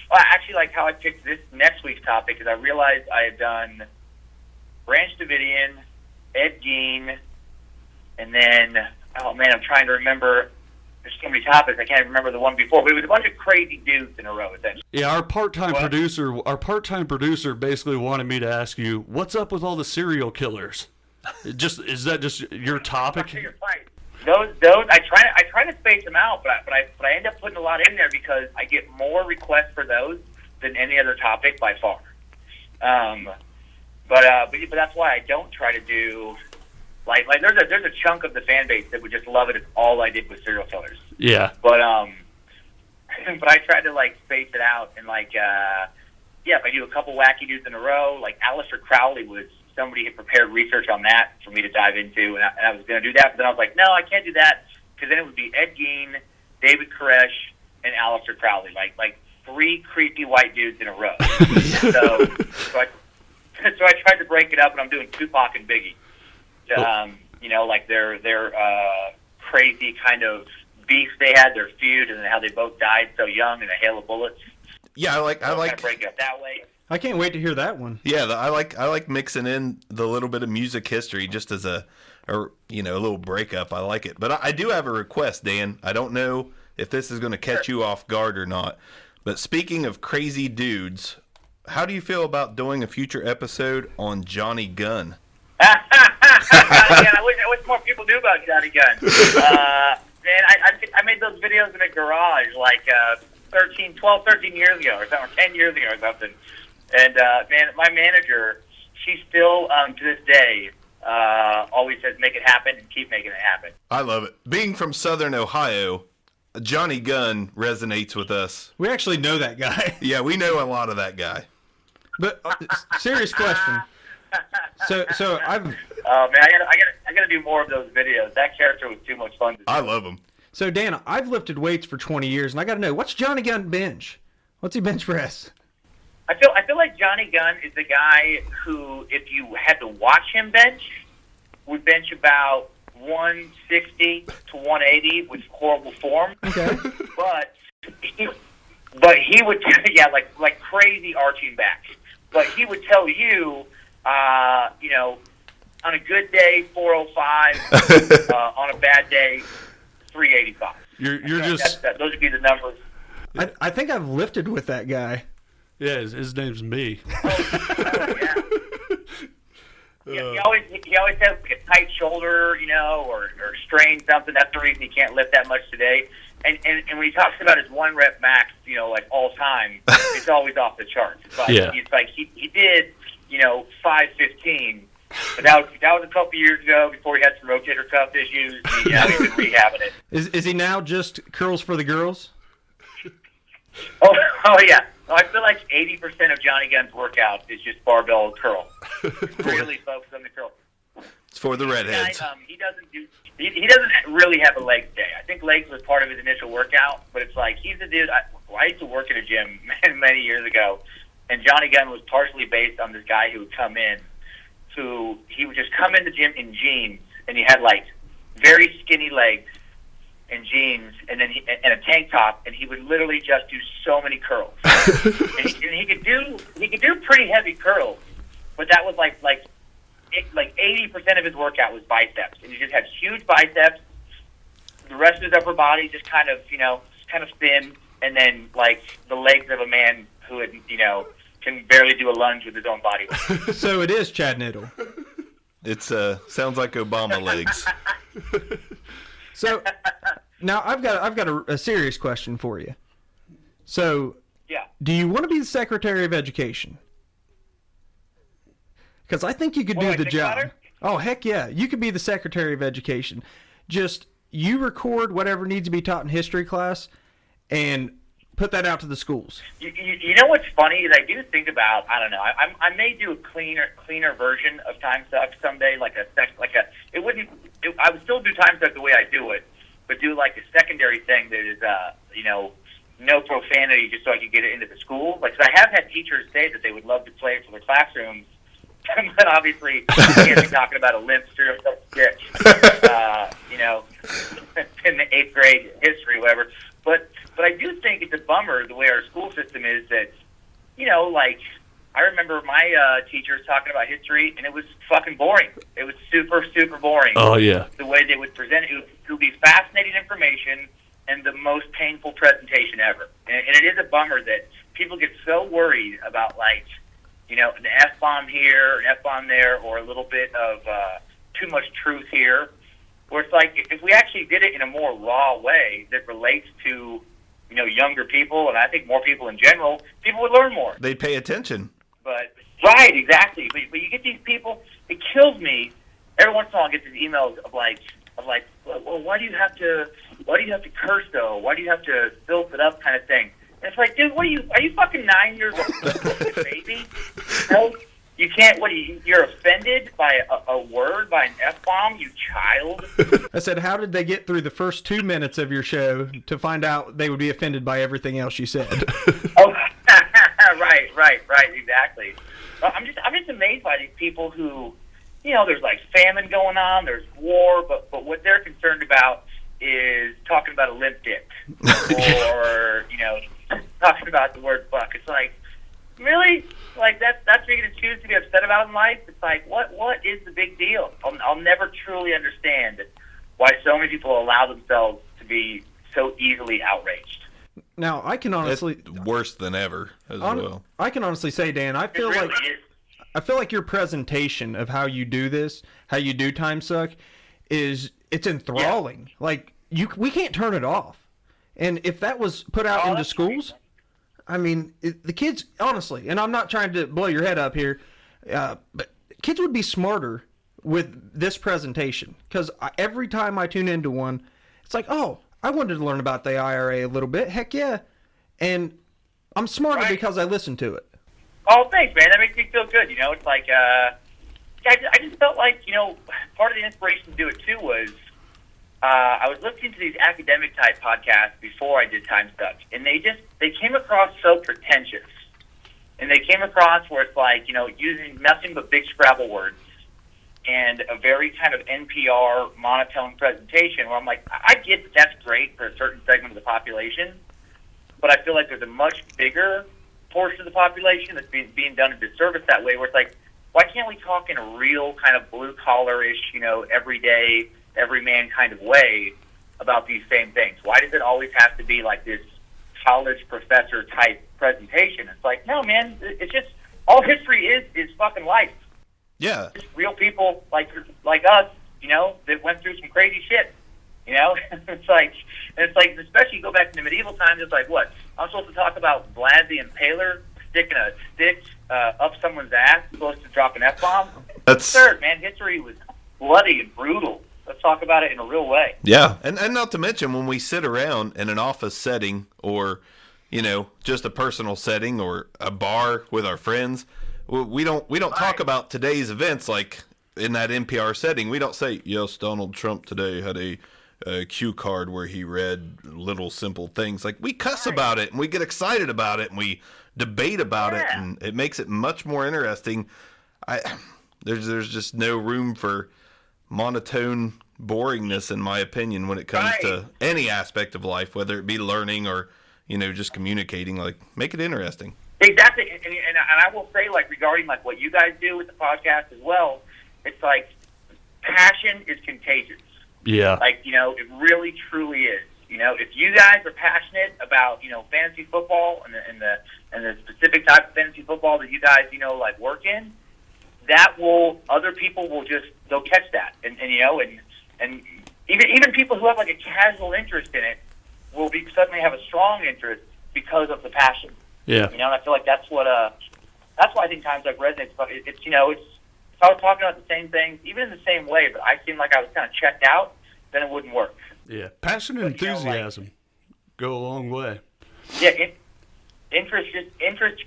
how I picked this next week's topic is I realized I had done Branch Davidian, Ed Gein, and then, oh man, I'm trying to remember. There's so many topics, I can't remember the one before. But it was a bunch of crazy dudes in a row, essentially. Yeah, our part-time producer basically wanted me to ask you, what's up with all the serial killers? Is that just your topic? Those I try to space them out, but I end up putting a lot in there because I get more requests for those than any other topic by far. But that's why I don't try to do like there's a chunk of the fan base that would just love it if all I did was serial killers. Yeah. But I try to like space it out and like if I do a couple wacky dudes in a row, like Aleister Crowley was. Somebody had prepared research on that for me to dive into, and I was going to do that, but then I was like, no, I can't do that, because then it would be Ed Gein, David Koresh, and Aleister Crowley, like 3 creepy white dudes in a row. so I tried to break it up, and I'm doing Tupac and Biggie. Like their crazy kind of beef they had, their feud, and how they both died so young in a hail of bullets. Yeah, I like kind of break it up that way. I can't wait to hear that one. Yeah, I like mixing in the little bit of music history just as a little breakup. I like it. But I do have a request, Dan. I don't know if this is going to catch you off guard or not. But speaking of crazy dudes, how do you feel about doing a future episode on Johnny Gunn? Yeah, I wish more people knew about Johnny Gunn. Man, I made those videos in a garage like 12, 13 years ago or something, or 10 years ago or something. And, man, my manager, she still, to this day, always says, make it happen and keep making it happen. I love it. Being from Southern Ohio, Johnny Gunn resonates with us. We actually know that guy. Yeah, we know a lot of that guy. But, serious question. So I've... Oh, man, I gotta do more of those videos. That character was too much fun to do. I love him. So, Dan, I've lifted weights for 20 years, and I got to know, what's Johnny Gunn bench? What's he bench press? I feel like Johnny Gunn is the guy who, if you had to watch him bench, would bench about 160 to 180 with horrible form. Okay. But he would, like crazy arching back. But he would tell you, on a good day 405, on a bad day 385. You're just those would be the numbers. I think I've lifted with that guy. Yeah, his name's me. Yeah. He always has like a tight shoulder, or strained something. That's the reason he can't lift that much today. And when he talks about his 1 rep max, like all time, it's always off the charts. It's like, Yeah. It's like he did, 515, but that was a couple years ago before he had some rotator cuff issues. He's been rehabbing it. Is he now just curls for the girls? Oh yeah. No, I feel like 80% of Johnny Gunn's workout is just barbell curl. Really focused on the curl. It's for the redheads. He doesn't really have a legs day. I think legs was part of his initial workout, but it's like he's a dude. I used to work at a gym many years ago, and Johnny Gunn was partially based on this guy who would come in, he would just come in the gym in jeans, and he had like very skinny legs and jeans, and then and a tank top, and he would literally just do so many curls. and he could do pretty heavy curls, but that was like 80% of his workout was biceps, and he just had huge biceps. The rest of his upper body just kind of thin, and then like the legs of a man who had, can barely do a lunge with his own body weight. So it is Chad Niddle. It's sounds like Obama legs. So now I've got a serious question for you. So Yeah. do you want to be the Secretary of Education? Because I think you could What do do I the think job. about it? Oh, heck yeah. You could be the Secretary of Education. Just you record whatever needs to be taught in history class and put that out to the schools. You know what's funny is I do think about, I don't know, I may do a cleaner version of Timesuck someday, I would still do Timesuck the way I do it, but do like a secondary thing that is no profanity, just so I can get it into the school. Like, 'cause I have had teachers say that they would love to play it for their classrooms, but obviously I can't be talking about a limp serial stick, in the 8th grade history, whatever. But I do think it's a bummer the way our school system is that, I remember my teachers talking about history, and it was fucking boring. It was super, super boring. Oh, yeah. The way they would present it. It would be fascinating information and the most painful presentation ever. And it is a bummer that people get so worried about, an F-bomb here, an F-bomb there, or a little bit of too much truth here. Where it's like, if we actually did it in a more raw way that relates to, younger people, and I think more people in general, people would learn more. They'd pay attention. But right, exactly. But you get these people. It kills me. Every once in a while, I get these emails of like, well, why do you have to curse though? Why do you have to filth it up, kind of thing? And it's like, dude, are you fucking 9 years old, baby? No, you can't. You're offended by a word, by an F-bomb, you child. I said, how did they get through the first 2 minutes of your show to find out they would be offended by everything else you said? Oh, right, exactly. I'm just amazed by these people who, there's like famine going on, there's war, but what they're concerned about is talking about a limp dick, or talking about the word fuck. It's like, really? Like that's what you're gonna choose to be upset about in life? It's like, what is the big deal? I'll never truly understand why so many people allow themselves to be so easily outraged. Now, I can honestly... It's worse than ever as well. I can honestly say, Dan, I feel like your presentation of how you do this, how you do Timesuck, it's enthralling. Yeah. Like, we can't turn it off. And if that was put out into schools, I mean, the kids, honestly, and I'm not trying to blow your head up here, but kids would be smarter with this presentation. Because every time I tune into one, it's like, oh, I wanted to learn about the IRA a little bit. Heck yeah. And I'm smarter because I listened to it. Oh, thanks, man. That makes me feel good. It's like, I just felt like, part of the inspiration to do it, too, was I was listening to these academic type podcasts before I did Timesuck, and they came across so pretentious. And they came across where it's like, using nothing but big Scrabble words and a very kind of NPR monotone presentation where I'm like, I get that that's great for a certain segment of the population, but I feel like there's a much bigger portion of the population that's being done a disservice that way, where it's like, why can't we talk in a real kind of blue-collar-ish, everyday, everyman kind of way about these same things? Why does it always have to be like this college professor type presentation? It's like, no, man, it's just, all history is fucking life. Yeah. Just real people like us, that went through some crazy shit. You know, it's like especially you go back to the medieval times. It's like what I'm supposed to talk about Vlad the Impaler sticking a stick up someone's ass, supposed to drop an F-bomb. That's Third, man, history was bloody and brutal. Let's talk about it in a real way. Yeah, and not to mention when we sit around in an office setting or, you know, just a personal setting or a bar with our friends, we don't talk about today's events like in that NPR setting. We don't say, yes, Donald Trump today had a cue card where he read little simple things. Like we cuss about it and we get excited about it and we debate about it, and it makes it much more interesting. There's just no room for monotone boringness, in my opinion, when it comes to any aspect of life, whether it be learning or, you know, just communicating. Like, make it interesting. Exactly, and I will say, like, regarding like what you guys do with the podcast as well, it's like passion is contagious. Yeah. Like, you know, it really truly is. You know, if you guys are passionate about, you know, fantasy football and the specific type of fantasy football that you guys, you know, like work in, other people will just, they'll catch that. And you know, and even people who have like a casual interest in it will suddenly have a strong interest because of the passion. Yeah. You know, and I feel like that's why I think Times Like resonates. But it's you know, if I was talking about the same things, even in the same way, but I seemed like I was kind of checked out, then it wouldn't work. Yeah. Passion and enthusiasm go a long way. Yeah. Interest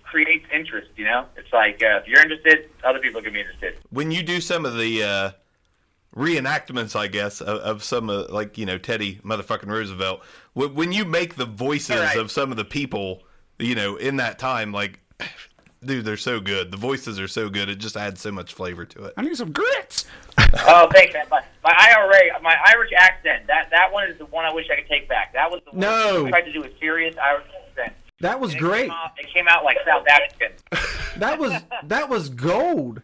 creates interest, you know? It's like if you're interested, other people can be interested. When you do some of the reenactments, I guess, of some of, like, you know, Teddy motherfucking Roosevelt, when you make the voices of some of the people, you know, in that time, like, dude, they're so good. The voices are so good. It just adds so much flavor to it. I need some grits. Oh, thanks, man. My Irish accent, that one is the one I wish I could take back. That was the one I tried to do a serious Irish accent. That was great. It came out like South African. That was gold.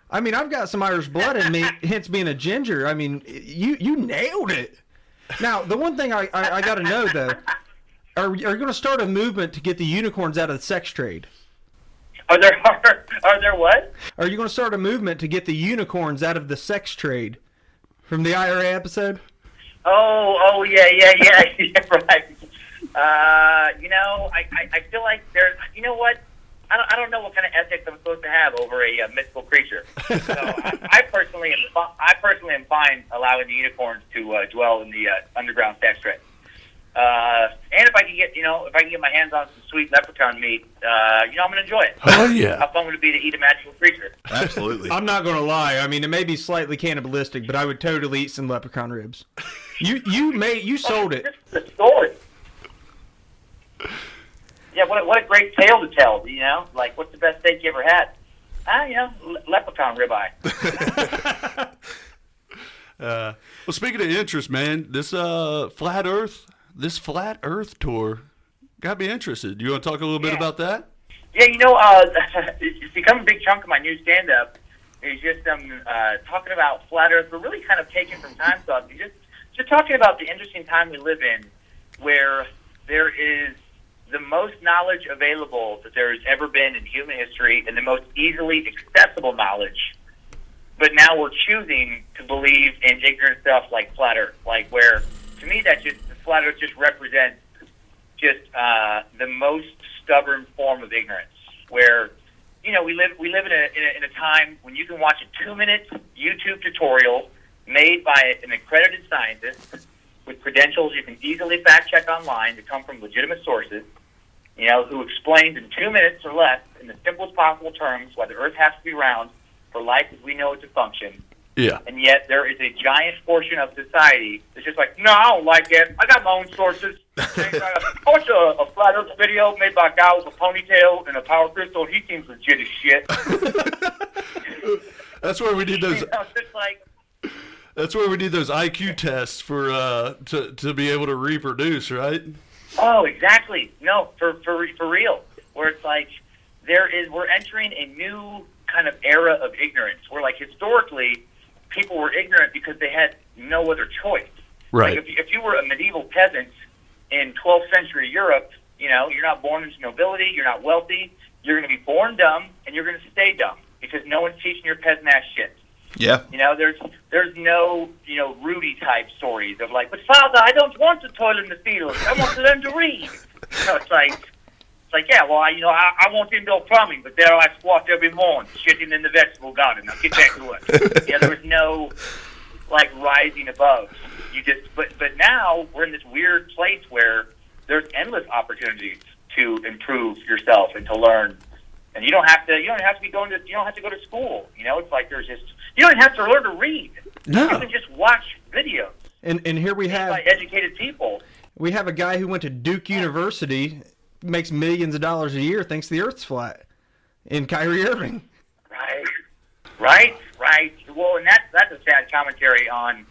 I mean, I've got some Irish blood in me, hence being a ginger. I mean, you nailed it. Now, the one thing I got to know, though, are you going to start a movement to get the unicorns out of the sex trade? Are there what? Are you going to start a movement to get the unicorns out of the sex trade from the IRA episode? Oh, yeah, right. You know, I feel like there's, you know what? I don't know what kind of ethics I'm supposed to have over a mythical creature. So I personally am fine allowing the unicorns to dwell in the underground sex trade. And if I can get my hands on some sweet leprechaun meat, you know, I'm gonna enjoy it. Oh yeah. How fun would it be to eat a magical creature? Absolutely. I'm not going to lie. I mean, it may be slightly cannibalistic, but I would totally eat some leprechaun ribs. You sold it. Just the story. Yeah, what a great tale to tell, you know? Like, what's the best steak you ever had? You know, leprechaun ribeye. Well, speaking of interest, man, this flat Earth tour got me interested. You want to talk a little bit about that? Yeah, you know, it's become a big chunk of my new stand-up. Is just talking about flat Earth, but really kind of taken from Timesuck. Just talking about the interesting time we live in, where there is the most knowledge available that there has ever been in human history, and the most easily accessible knowledge. But now we're choosing to believe in ignorant stuff like flat Earth, like where, to me, the flat Earth just represents just the most stubborn form of ignorance. Where, you know, we live in a time when you can watch a 2-minute YouTube tutorial made by an accredited scientist with credentials you can easily fact check online that come from legitimate sources. You know, who explains in 2 minutes or less, in the simplest possible terms, why the Earth has to be round for life as we know it to function. Yeah. And yet there is a giant portion of society that's just like, no, I don't like it. I got my own sources. I watched a flat Earth video made by a guy with a ponytail and a power crystal. He seems legit as shit. That's where we need those. You know, it's just like, that's where we need those IQ tests for to be able to reproduce, right? oh, exactly. No, for real. Where it's like we're entering a new kind of era of ignorance. Where like historically, people were ignorant because they had no other choice. Right. Like if you were a medieval peasant in 12th century Europe, you know, you're not born into nobility, you're not wealthy, you're going to be born dumb, and you're going to stay dumb because no one's teaching your peasant ass shit. Yeah. There's no, Rudy type stories of like, but Father, I don't want to toil in the fields. I want to learn to read. It's like, yeah, well, I want indoor plumbing, but there I squat every morning, shitting in the vegetable garden. Now get back to work. There was no like rising above. But now we're in this weird place where there's endless opportunities to improve yourself and to learn. And you don't have to go to school. It's like you don't have to learn to read. No. You can just watch videos. And here we have by educated people. We have a guy who went to Duke University, makes millions of dollars a year, thinks the Earth's flat, in Kyrie Irving. Right. Well, and that's a sad commentary on,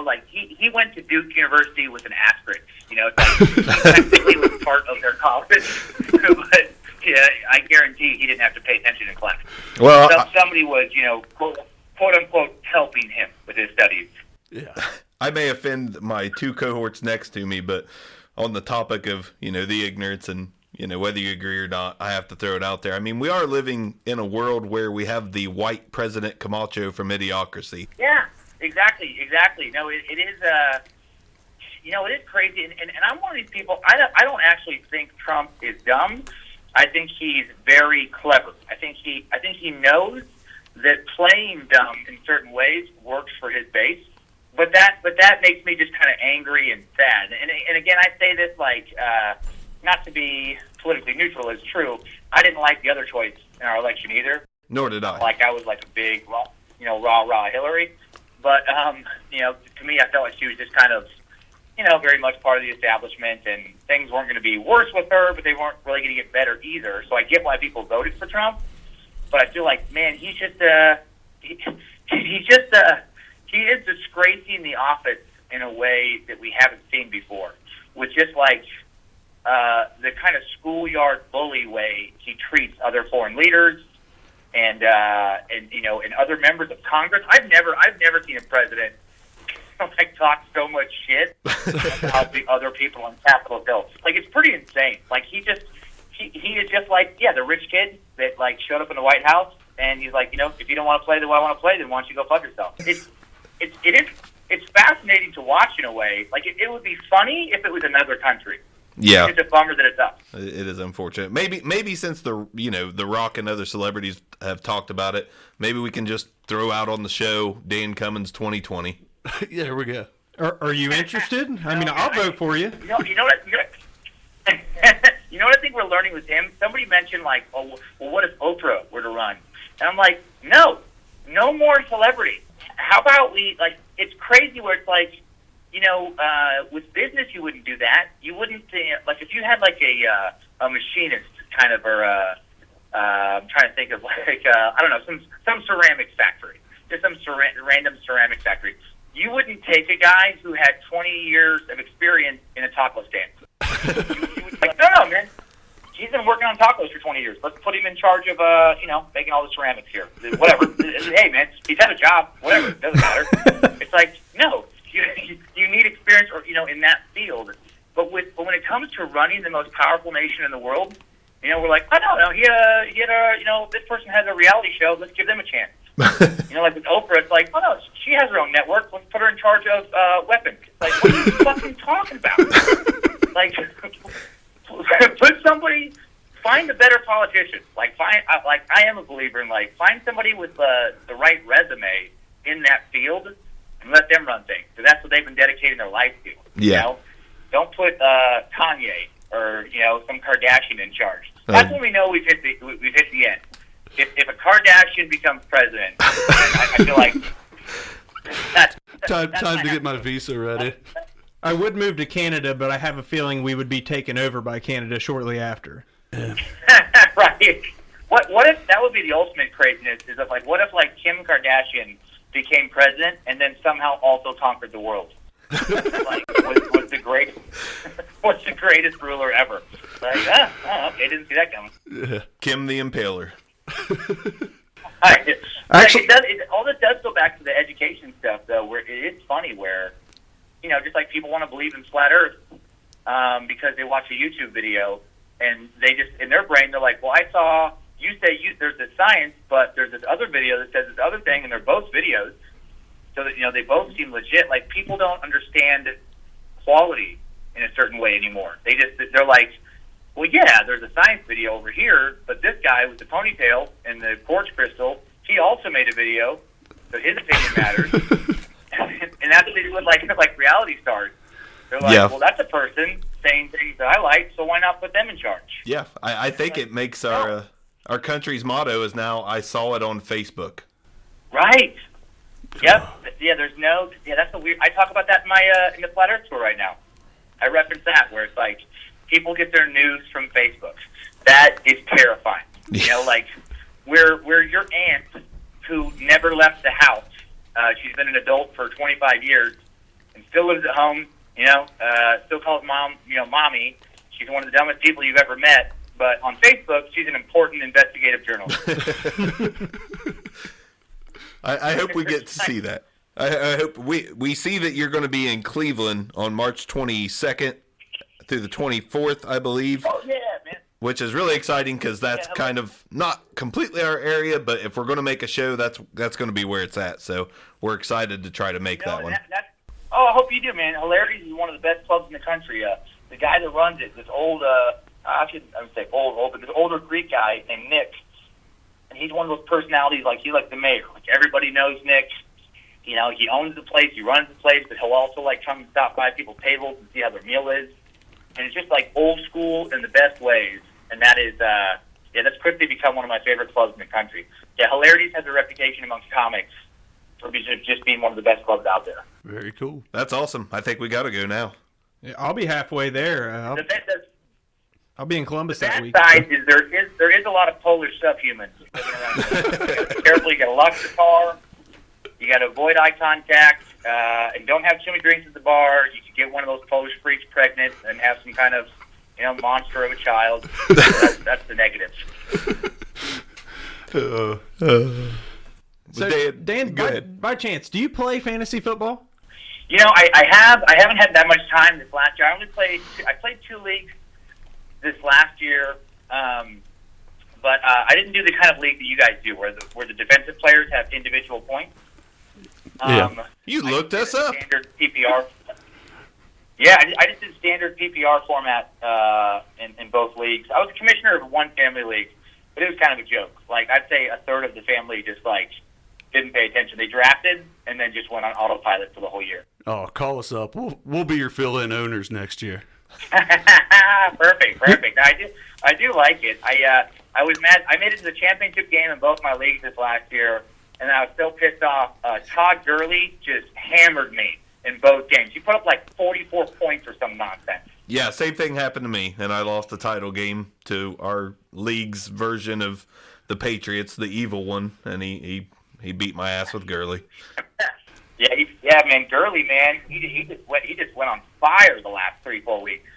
like he went to Duke University with an asterisk. It's like he technically was part of their college, but yeah, I guarantee he didn't have to pay attention in class. Well, somebody was, quote unquote, helping him with his studies. Yeah. I may offend my two cohorts next to me, but on the topic of, the ignorance and, whether you agree or not, I have to throw it out there. I mean, we are living in a world where we have the white President Camacho from Idiocracy. Yeah, exactly. No, it is, it is crazy. And I'm one of these people, I don't actually think Trump is dumb. I think he's very clever. I think he knows that playing dumb in certain ways works for his base. But that makes me just kind of angry and sad. And again, I say this like not to be politically neutral. It's true. I didn't like the other choice in our election either. Nor did I. Like I was like a big rah Hillary. But to me, I felt like she was just kind of very much part of the establishment, and things weren't going to be worse with her, but they weren't really going to get better either. So I get why people voted for Trump, but I feel like, man, he is disgracing the office in a way that we haven't seen before, with just like the kind of schoolyard bully way he treats other foreign leaders and other members of Congress. I've never seen a president like talk so much shit about the other people on Capitol Hill. Like, it's pretty insane. Like, he is just like, yeah, the rich kid that like showed up in the White House, and he's like, if you don't want to play the way I want to play, then why don't you go fuck yourself? It's fascinating to watch in a way. Like, it would be funny if it was another country. Yeah, it's a bummer that it's us. It is unfortunate. Maybe since the Rock and other celebrities have talked about it, maybe we can just throw out on the show Dan Cummins 2020. Yeah, here we go. Are you interested? I mean, I'll vote for you. You know what? You know what I think we're learning with him? Somebody mentioned like, oh, well, what if Oprah were to run? And I'm like, no more celebrity. How about we like? It's crazy where it's like, with business you wouldn't do that. You wouldn't like if you had like a machinist kind of, or I'm trying to think of like I don't know, some ceramics factory, just some random ceramic factory. You wouldn't take a guy who had 20 years of experience in a taco stand. you would like, no, man. He's been working on tacos for 20 years. Let's put him in charge of, making all the ceramics here. Whatever. Hey, man, he's had a job. Whatever. It doesn't matter. It's like, no. You need experience, or in that field. But when it comes to running the most powerful nation in the world, we're like, I don't know. He had a this person has a reality show. Let's give them a chance. Like with Oprah, it's like, oh no, she has her own network. Let's put her in charge of weapons. Like, what are you fucking talking about? Like, find a better politician. Like, I am a believer in like find somebody with the right resume in that field and let them run things. So that's what they've been dedicating their life to. Yeah. Don't put Kanye or some Kardashian in charge. That's when we know we've hit the end. If a Kardashian becomes president, I feel like that's time to get my visa ready. I would move to Canada, but I have a feeling we would be taken over by Canada shortly after. Yeah. Right. What if that would be the ultimate craziness? Is if what if Kim Kardashian became president and then somehow also conquered the world? Was the greatest ruler ever? Like, okay, didn't see that coming. Yeah. Kim the Impaler. Actually, all this does go back to the education stuff, though, where it is funny where, just like people want to believe in flat Earth because they watch a YouTube video, and they just, in their brain, they're like, well, I saw you say there's this science, but there's this other video that says this other thing, and they're both videos. videos so that, they both seem legit. Like, people don't understand quality in a certain way anymore. They're like, well, yeah, there's a science video over here, but this guy with the ponytail and the quartz crystal, he also made a video, so his opinion matters. And that's what they do with like reality stars. They're like, well, that's a person saying things that I like, so why not put them in charge? Yeah, I think it makes our country's motto is now, I saw it on Facebook. Right. Yep. Yeah, that's the weird. I talk about that in my in the Flat Earth tour right now. I reference that, where it's like, people get their news from Facebook. That is terrifying. Like, we're your aunt who never left the house. She's been an adult for 25 years and still lives at home, still calls mom, mommy. She's one of the dumbest people you've ever met. But on Facebook, she's an important investigative journalist. I hope we get to see that. I hope we see that you're going to be in Cleveland on March 22nd through the 24th, I believe. Oh, yeah, man. Which is really exciting because that's kind of not completely our area, but if we're going to make a show, that's going to be where it's at. So we're excited to try to make that one. I hope you do, man. Hilarities is one of the best clubs in the country. The guy that runs it, this old, I would say old, but this older Greek guy named Nick, and he's one of those personalities, like, he's like the mayor. Like, everybody knows Nick. He owns the place, he runs the place, but he'll also, like, come and stop by people's tables and see how their meal is. And it's just, like, old school in the best ways. And that is, that's quickly become one of my favorite clubs in the country. Yeah, Hilarities has a reputation amongst comics for just being one of the best clubs out there. Very cool. That's awesome. I think we got to go now. Yeah, I'll be halfway there. I'll be in Columbus that week. The bad side is there is a lot of Polish subhumans living around there. You gotta be careful. You got to lock your car. You got to avoid eye contact, and don't have too many drinks at the bar. You could get one of those Polish freaks pregnant and have some kind of monster of a child. That's the negatives. So, Dan, by chance, do you play fantasy football? I haven't had that much time this last year. I played 2 leagues this last year, but I didn't do the kind of league that you guys do, where the defensive players have individual points. You looked us up. Standard PPR. Yeah, I just did standard PPR format in both leagues. I was a commissioner of one family league, but it was kind of a joke. Like, I'd say a third of the family just didn't pay attention. They drafted and then just went on autopilot for the whole year. Oh, call us up. We'll be your fill-in owners next year. Perfect. I do like it. I was mad. I made it to the championship game in both my leagues this last year, and I was so pissed off. Todd Gurley just hammered me in both games. He put up like 44 points or some nonsense. Yeah, same thing happened to me, and I lost the title game to our league's version of the Patriots, the evil one, and he beat my ass with Gurley. Man, Gurley, man, he just went on fire the last 3-4 weeks.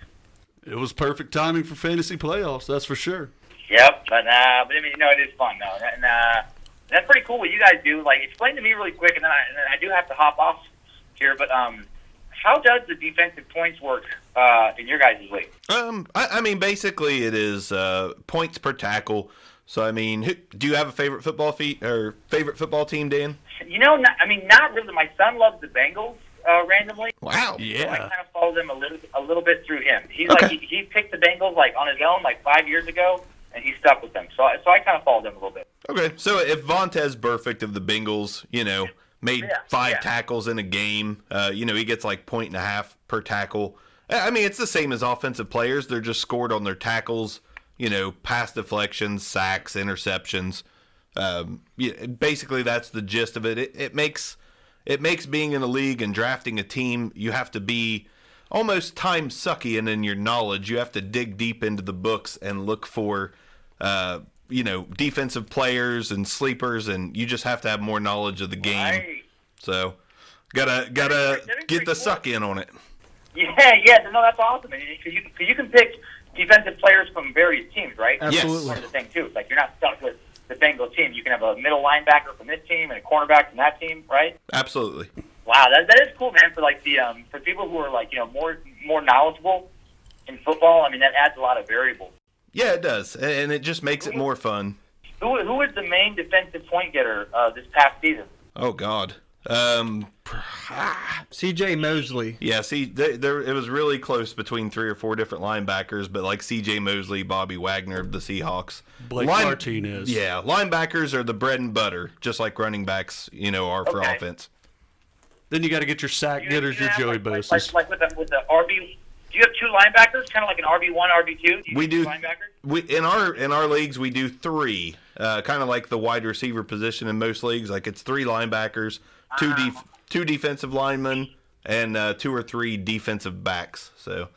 It was perfect timing for fantasy playoffs, that's for sure. Yep, but I mean, it is fun though, and that's pretty cool what you guys do. Like, explain to me really quick, and then I do have to hop off here. But how does the defensive points work in your guys' league? I mean, basically, it is points per tackle. So, I mean, do you have a favorite football team, Dan? Not really. My son loves the Bengals randomly. Wow. Yeah. So I kind of follow them a little bit through him. He's okay. He picked the Bengals on his own 5 years ago, and he stuck with them. So I kind of followed them a little bit. Okay. So if Vontez Burfict of the Bengals, made 5 tackles in a game, he gets 1.5 per tackle. I mean, it's the same as offensive players. They're just scored on their tackles, pass deflections, sacks, interceptions. Basically, that's the gist of it. It makes being in a league and drafting a team, you have to be almost time-suckian in your knowledge. You have to dig deep into the books and look for, defensive players and sleepers, and you just have to have more knowledge of the game. Right. So, gotta get the suck in on it. Yeah. No, that's awesome. Because you can pick defensive players from various teams, right? Absolutely. That's part of the thing too. You're not stuck with the Bengals team. You can have a middle linebacker from this team and a cornerback from that team, right? Absolutely. Wow, that is cool, man. For for people who are more knowledgeable in football, I mean, that adds a lot of variables. Yeah, it does, and it just makes it more fun. Who was the main defensive point getter this past season? Oh God. C.J. Mosley. Yeah, see, there it was really close between 3 or 4 different linebackers, but like C.J. Mosley, Bobby Wagner of the Seahawks. Blake Martinez. Yeah, linebackers are the bread and butter, just like running backs, are for offense. Then you got to get your sack getters, your Joey Bosa's. Like with the RB. Do you have 2 linebackers, kind of like an RB1, RB2? We do. Linebackers? In our leagues, we do 3, kind of like the wide receiver position in most leagues. Like it's 3 linebackers, 2 defensive linemen, and 2 or 3 defensive backs. So.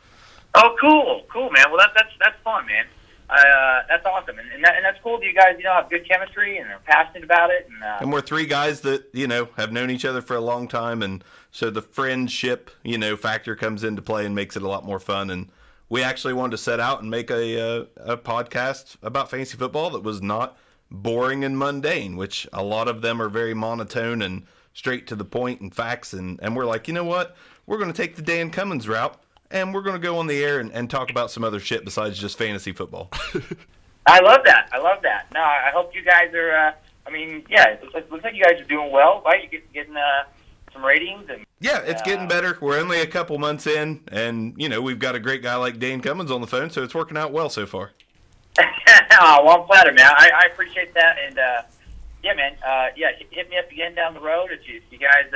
Oh, cool, man. Well, that's fun, man. That's awesome, and that's cool that you guys have good chemistry and are passionate about it. And we're 3 guys that have known each other for a long time, and so the friendship factor comes into play and makes it a lot more fun. And we actually wanted to set out and make a podcast about fantasy football that was not boring and mundane, which a lot of them are very monotone and straight to the point and facts. And we're like, you know what? We're going to take the Dan Cummins route, and we're going to go on the air and talk about some other shit besides just fantasy football. I love that. No, I hope you guys are. It looks like you guys are doing well, right? You're getting some ratings, and yeah, it's getting better. We're only a couple months in, and we've got a great guy like Dan Cummins on the phone, so it's working out well so far. Well, I'm flattered, man. I appreciate that, and yeah, man. Hit me up again down the road if you guys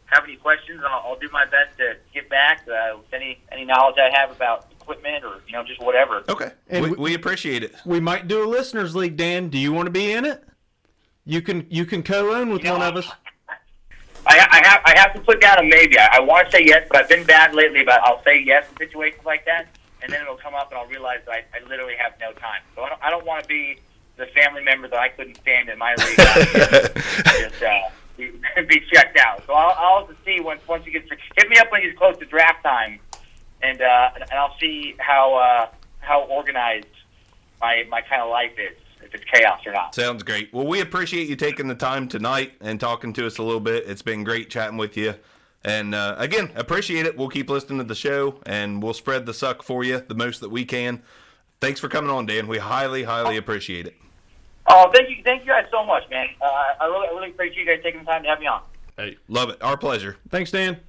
have any questions. I'll do my best to get back with any knowledge I have about equipment or just whatever. Okay, and we appreciate it. We might do a listeners league, Dan. Do you want to be in it? You can co-own with one of us. I have to put down a maybe. I want to say yes, but I've been bad lately. But I'll say yes in situations like that, and then it'll come up, and I'll realize that I literally have no time. So I don't want to be the family member that I couldn't stand in my league. Just be checked out. So I'll have to see once you hit me up when you get close to draft time, and I'll see how organized my kind of life is. If it's chaos or not. Sounds great. Well, we appreciate you taking the time tonight and talking to us a little bit. It's been great chatting with you. And again, appreciate it. We'll keep listening to the show, and we'll spread the suck for you the most that we can. Thanks for coming on, Dan. We highly, highly appreciate it. Oh, thank you guys so much, man. I really appreciate you guys taking the time to have me on. Hey, love it. Our pleasure. Thanks, Dan.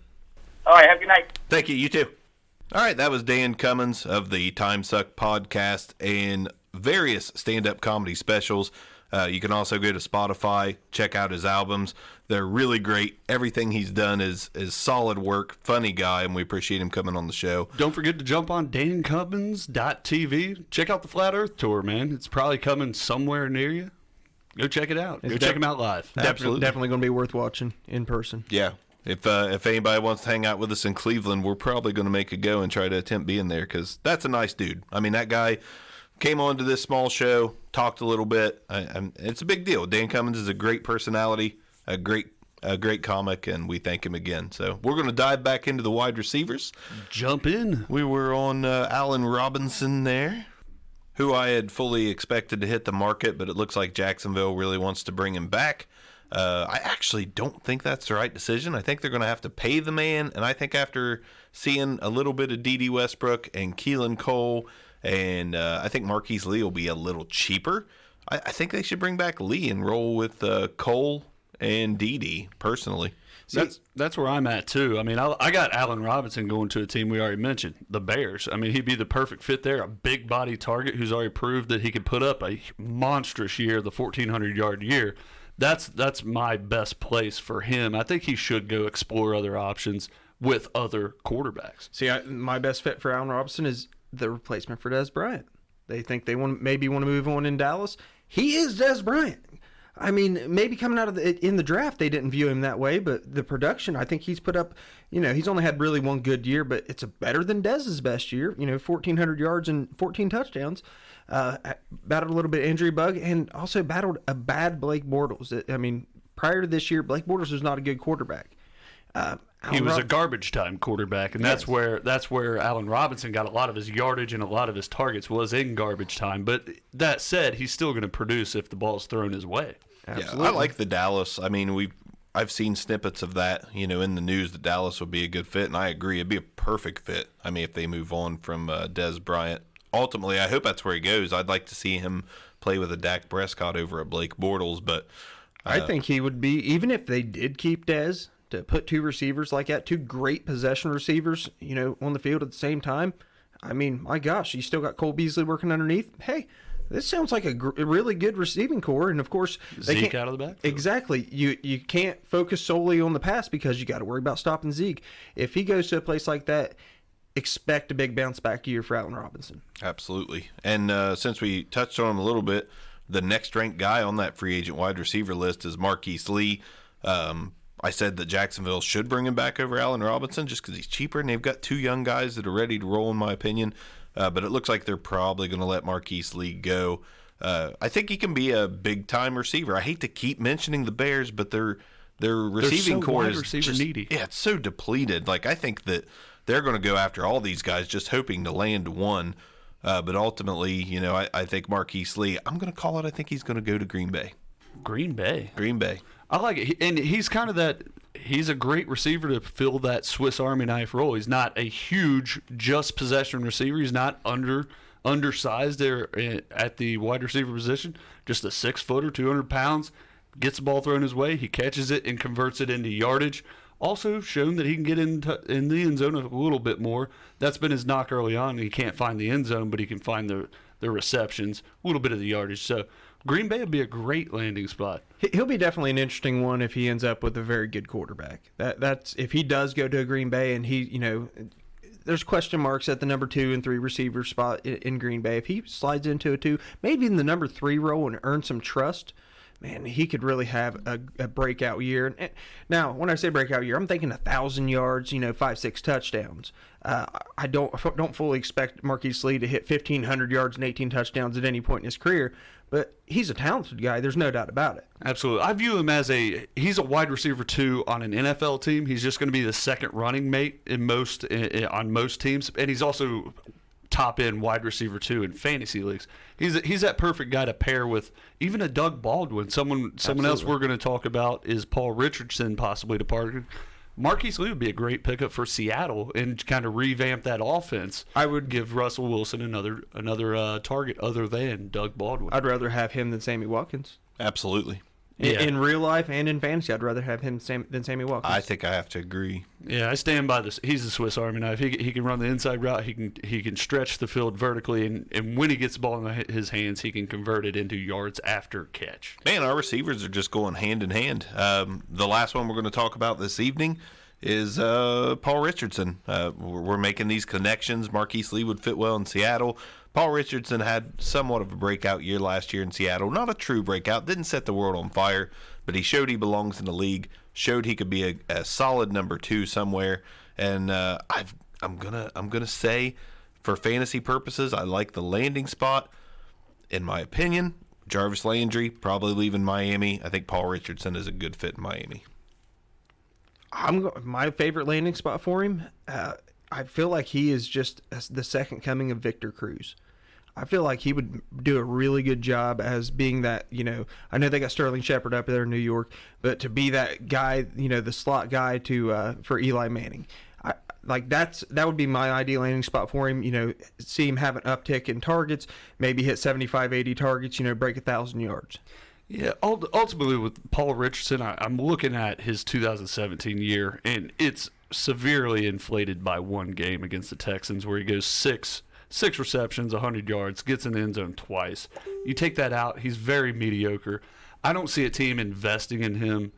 All right, have a good night. Thank you. You too. All right, that was Dan Cummins of the Timesuck podcast and various stand-up comedy specials. You can also go to Spotify, check out his albums. They're really great. Everything he's done is solid work. Funny guy, and we appreciate him coming on the show. Don't forget to jump on dancummins.tv. Check out the Flat Earth Tour, man. It's probably coming somewhere near you. Go check it out. Go check him out live. Definitely going to be worth watching in person. Yeah. If anybody wants to hang out with us in Cleveland, we're probably going to make a go and try to attempt being there because that's a nice dude. I mean, that guy came on to this small show, talked a little bit. It's a big deal. Dan Cummins is a great personality, a great comic, and we thank him again. So we're going to dive back into the wide receivers. Jump in. We were on Allen Robinson there, who I had fully expected to hit the market, but it looks like Jacksonville really wants to bring him back. I actually don't think that's the right decision. I think they're going to have to pay the man, and I think after seeing a little bit of D.D. Westbrook and Keelan Cole, and I think Marquise Lee will be a little cheaper. I think they should bring back Lee and roll with Cole and D.D. personally. That's where I'm at, too. I mean, I got Allen Robinson going to a team we already mentioned, the Bears. I mean, he'd be the perfect fit there, a big body target who's already proved that he could put up a monstrous year, the 1,400-yard year. That's my best place for him. I think he should go explore other options with other quarterbacks. See, my best fit for Allen Robinson is the replacement for Dez Bryant. They think they maybe want to move on in Dallas. He is Dez Bryant. I mean, maybe coming out of in the draft, they didn't view him that way, but the production, I think he's put up, he's only had really one good year, but it's better than Dez's best year, 1,400 yards and 14 touchdowns. Battled a little bit of injury bug and also battled a bad Blake Bortles. I mean, prior to this year, Blake Bortles was not a good quarterback. He was a garbage time quarterback, and that's where Allen Robinson got a lot of his yardage and a lot of his targets was in garbage time. But that said, he's still going to produce if the ball's thrown his way. Absolutely. Yeah, I like the Dallas. I mean, I've seen snippets of that, in the news that Dallas would be a good fit, and I agree. It'd be a perfect fit. I mean, if they move on from Dez Bryant. Ultimately, I hope that's where he goes. I'd like to see him play with a Dak Prescott over a Blake Bortles, but I think he would be, even if they did keep Dez, to put two receivers like that, two great possession receivers, on the field at the same time. I mean, my gosh, you still got Cole Beasley working underneath. Hey, this sounds like a really good receiving core, and of course, Zeke out of the back. Exactly. You can't focus solely on the pass because you got to worry about stopping Zeke. If he goes to a place like that, expect a big bounce back year for Allen Robinson. Absolutely. And since we touched on him a little bit, the next ranked guy on that free agent wide receiver list is Marquise Lee. I said that Jacksonville should bring him back over Allen Robinson just because he's cheaper, and they've got two young guys that are ready to roll, in my opinion. But it looks like they're probably going to let Marquise Lee go. I think he can be a big-time receiver. I hate to keep mentioning the Bears, but their receiving core is just needy. Yeah, it's so depleted. Like, I think that they're going to go after all these guys just hoping to land one. But ultimately, I think Marquise Lee, I'm going to call it, I think he's going to go to Green Bay. Green Bay. I like it. And he's kind of that – he's a great receiver to fill that Swiss Army knife role. He's not a huge just possession receiver. He's not undersized there at the wide receiver position. Just a 6-footer, 200 pounds, gets the ball thrown his way. He catches it and converts it into yardage. Also shown that he can get in the end zone a little bit more. That's been his knock early on. He can't find the end zone, but he can find the receptions, a little bit of the yardage. So Green Bay would be a great landing spot. He'll be definitely an interesting one if he ends up with a very good quarterback. That's if he does go to Green Bay and he, there's question marks at the number 2 and 3 receiver spot in Green Bay. If he slides into a 2, maybe in the number 3 role and earn some trust, man, he could really have a breakout year. Now, when I say breakout year, I'm thinking 1,000 yards, 5-6 touchdowns. I don't fully expect Marquise Lee to hit 1,500 yards and 18 touchdowns at any point in his career, but he's a talented guy. There's no doubt about it. Absolutely. I view him as he's a wide receiver 2 on an NFL team. He's just going to be the second running mate on most teams, and he's also top end wide receiver 2 in fantasy leagues. He's that perfect guy to pair with even a Doug Baldwin. Someone else we're going to talk about is Paul Richardson possibly departing. Marquise Lee would be a great pickup for Seattle and kind of revamp that offense. I would give Russell Wilson another target other than Doug Baldwin. I'd rather have him than Sammy Watkins. Absolutely. In real life and in fantasy, I'd rather have him than Sammy Watkins. I think I have to agree. Yeah, I stand by this. He's a Swiss Army knife. He can run the inside route. He can stretch the field vertically, and when he gets the ball in his hands, he can convert it into yards after catch. Man, our receivers are just going hand in hand. The last one we're going to talk about this evening is Paul Richardson. We're making these connections. Marquise Lee would fit well in Seattle. Paul Richardson had somewhat of a breakout year last year in Seattle. Not a true breakout. Didn't set the world on fire, but he showed he belongs in the league. Showed he could be a solid number 2 somewhere. And I'm gonna say, for fantasy purposes, I like the landing spot. In my opinion, Jarvis Landry probably leaving Miami. I think Paul Richardson is a good fit in Miami. My favorite landing spot for him. I feel like he is just the second coming of Victor Cruz. I feel like he would do a really good job as being that, I know they got Sterling Shepard up there in New York, but to be that guy, the slot guy for Eli Manning. That would be my ideal landing spot for him. See him have an uptick in targets, maybe hit 75, 80 targets, break 1,000 yards. Yeah, ultimately with Paul Richardson, I'm looking at his 2017 year, and it's severely inflated by one game against the Texans where he goes six receptions, 100 yards, gets in the end zone twice. You take that out, he's very mediocre. I don't see a team investing in him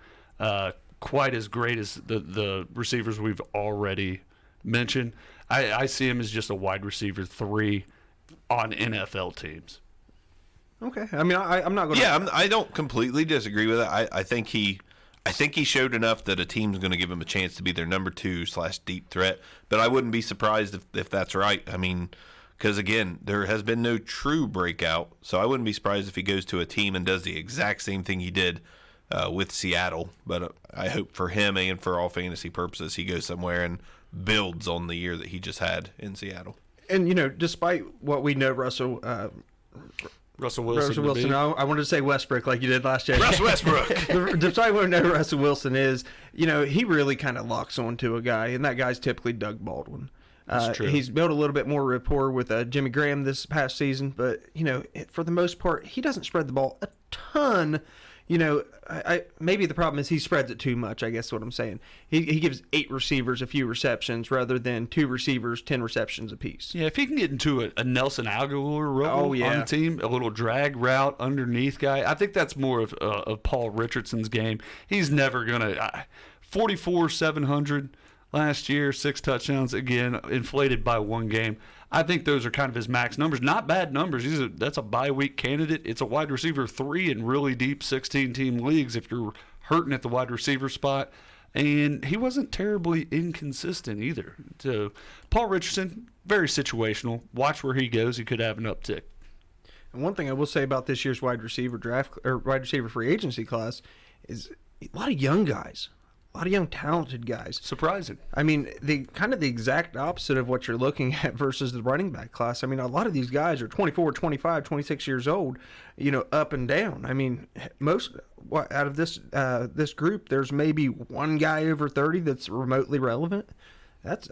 quite as great as the receivers we've already mentioned. I see him as just a wide receiver 3 on NFL teams. Okay. I mean, I'm not going to... Yeah, I don't completely disagree with it. I think he showed enough that a team's going to give him a chance to be their number 2/deep threat. But I wouldn't be surprised if that's right. I mean, because, again, there has been no true breakout. So I wouldn't be surprised if he goes to a team and does the exact same thing he did with Seattle. But I hope for him and for all fantasy purposes, he goes somewhere and builds on the year that he just had in Seattle. And, despite what we know Russell Wilson. I wanted to say Westbrook like you did last year. Russ Westbrook. Despite what we know Russell Wilson is, he really kind of locks onto a guy, and that guy's typically Doug Baldwin. That's true. He's built a little bit more rapport with Jimmy Graham this past season, but, for the most part, he doesn't spread the ball a ton, you know, I maybe the problem is he spreads it too much. I guess what I'm saying. He gives 8 receivers a few receptions rather than 2 receivers 10 receptions apiece. Yeah, if he can get into a Nelson Aguilar role on the team, a little drag route underneath guy, I think that's more of Paul Richardson's game. He's never gonna 44,700 last year, 6 touchdowns, again inflated by 1 game. I think those are kind of his max numbers. Not bad numbers. That's a bye week candidate. It's a wide receiver 3 in really deep 16-team leagues if you're hurting at the wide receiver spot. And he wasn't terribly inconsistent either. So Paul Richardson, very situational. Watch where he goes. He could have an uptick. And one thing I will say about this year's wide receiver draft or wide receiver free agency class is a lot of young guys. A lot of young, talented guys. Surprising. I mean, the exact opposite of what you're looking at versus the running back class. I mean, a lot of these guys are 24, 25, 26 years old, you know, up and down. I mean, most out of this group, there's maybe one guy over 30 that's remotely relevant. That's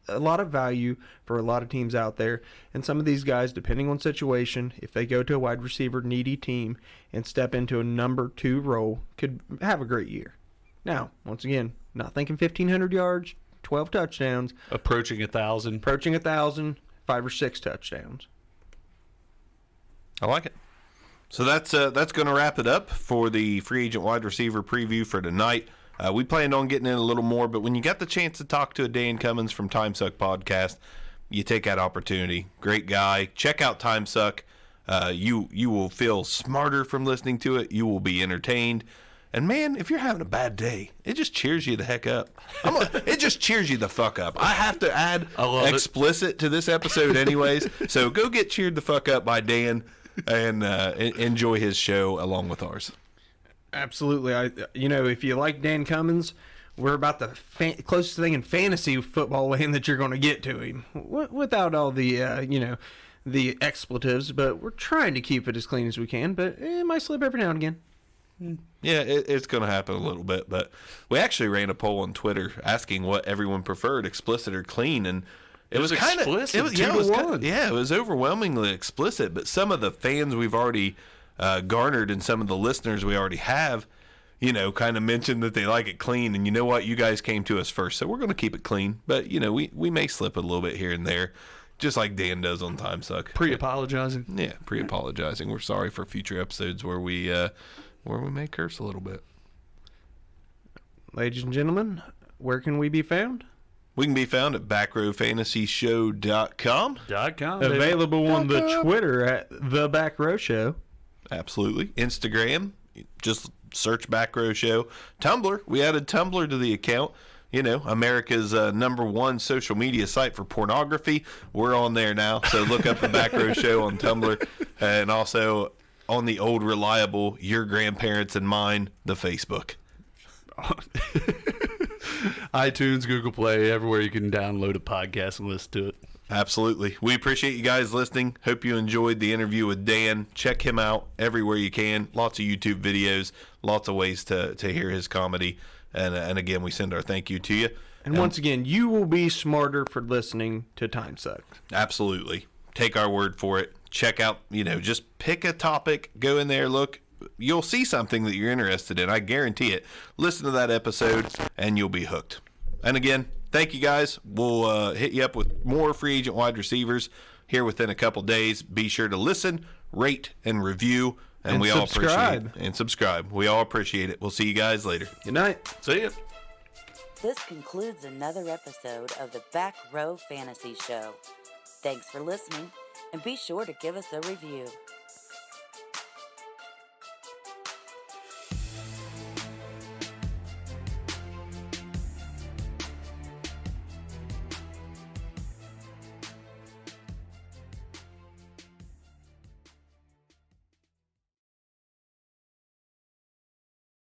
a lot of value for a lot of teams out there. And some of these guys, depending on situation, if they go to a wide receiver needy team and step into a number 2 role, could have a great year. Now, once again, not thinking 1,500 yards, 12 touchdowns. Approaching 1,000. Approaching 1,000, 5 or 6 touchdowns. I like it. So that's going to wrap it up for the free agent wide receiver preview for tonight. We planned on getting in a little more, but when you got the chance to talk to a Dan Cummins from Timesuck Podcast, you take that opportunity. Great guy. Check out Timesuck. You will feel smarter from listening to it. You will be entertained. And, man, if you're having a bad day, it just cheers you the heck up. It just cheers you the fuck up. I have to add explicit to this episode anyways. So go get cheered the fuck up by Dan and enjoy his show along with ours. Absolutely. If you like Dan Cummins, we're about the closest thing in fantasy football land that you're going to get to him. Without all the, the expletives. But we're trying to keep it as clean as we can. But it might slip every now and again. Yeah, it's going to happen a little bit, but we actually ran a poll on Twitter asking what everyone preferred, explicit or clean, and it was kind of explicit. It was overwhelmingly explicit. But some of the fans we've already garnered and some of the listeners we already have, kind of mentioned that they like it clean. And you know what? You guys came to us first, so we're going to keep it clean. But we may slip a little bit here and there, just like Dan does on Timesuck. Pre-apologizing. Yeah, pre-apologizing. We're sorry for future episodes where we may curse a little bit. Ladies and gentlemen, where can we be found? We can be found at backrowfantasyshow.com. Available on the Twitter at The Back Row Show. Absolutely. Instagram, just search Back Row Show. Tumblr, we added Tumblr to the account. America's #1 social media site for pornography. We're on there now, so look up the Back Row Show on Tumblr. And also on the old reliable, your grandparents and mine, the Facebook. iTunes, Google Play, everywhere you can download a podcast and listen to it. Absolutely. We appreciate you guys listening. Hope you enjoyed the interview with Dan. Check him out everywhere you can. Lots of YouTube videos, lots of ways to hear his comedy. And again, we send our thank you to you. And once again, you will be smarter for listening to Timesuck. Absolutely. Take our word for it. Check out, just pick a topic, go in there, look. You'll see something that you're interested in. I guarantee it. Listen to that episode, and you'll be hooked. And again, thank you guys. We'll hit you up with more free agent wide receivers here within a couple days. Be sure to listen, rate, and review. And we all appreciate it. And subscribe. We all appreciate it. We'll see you guys later. Good night. See ya. This concludes another episode of the Back Row Fantasy Show. Thanks for listening, and be sure to give us a review.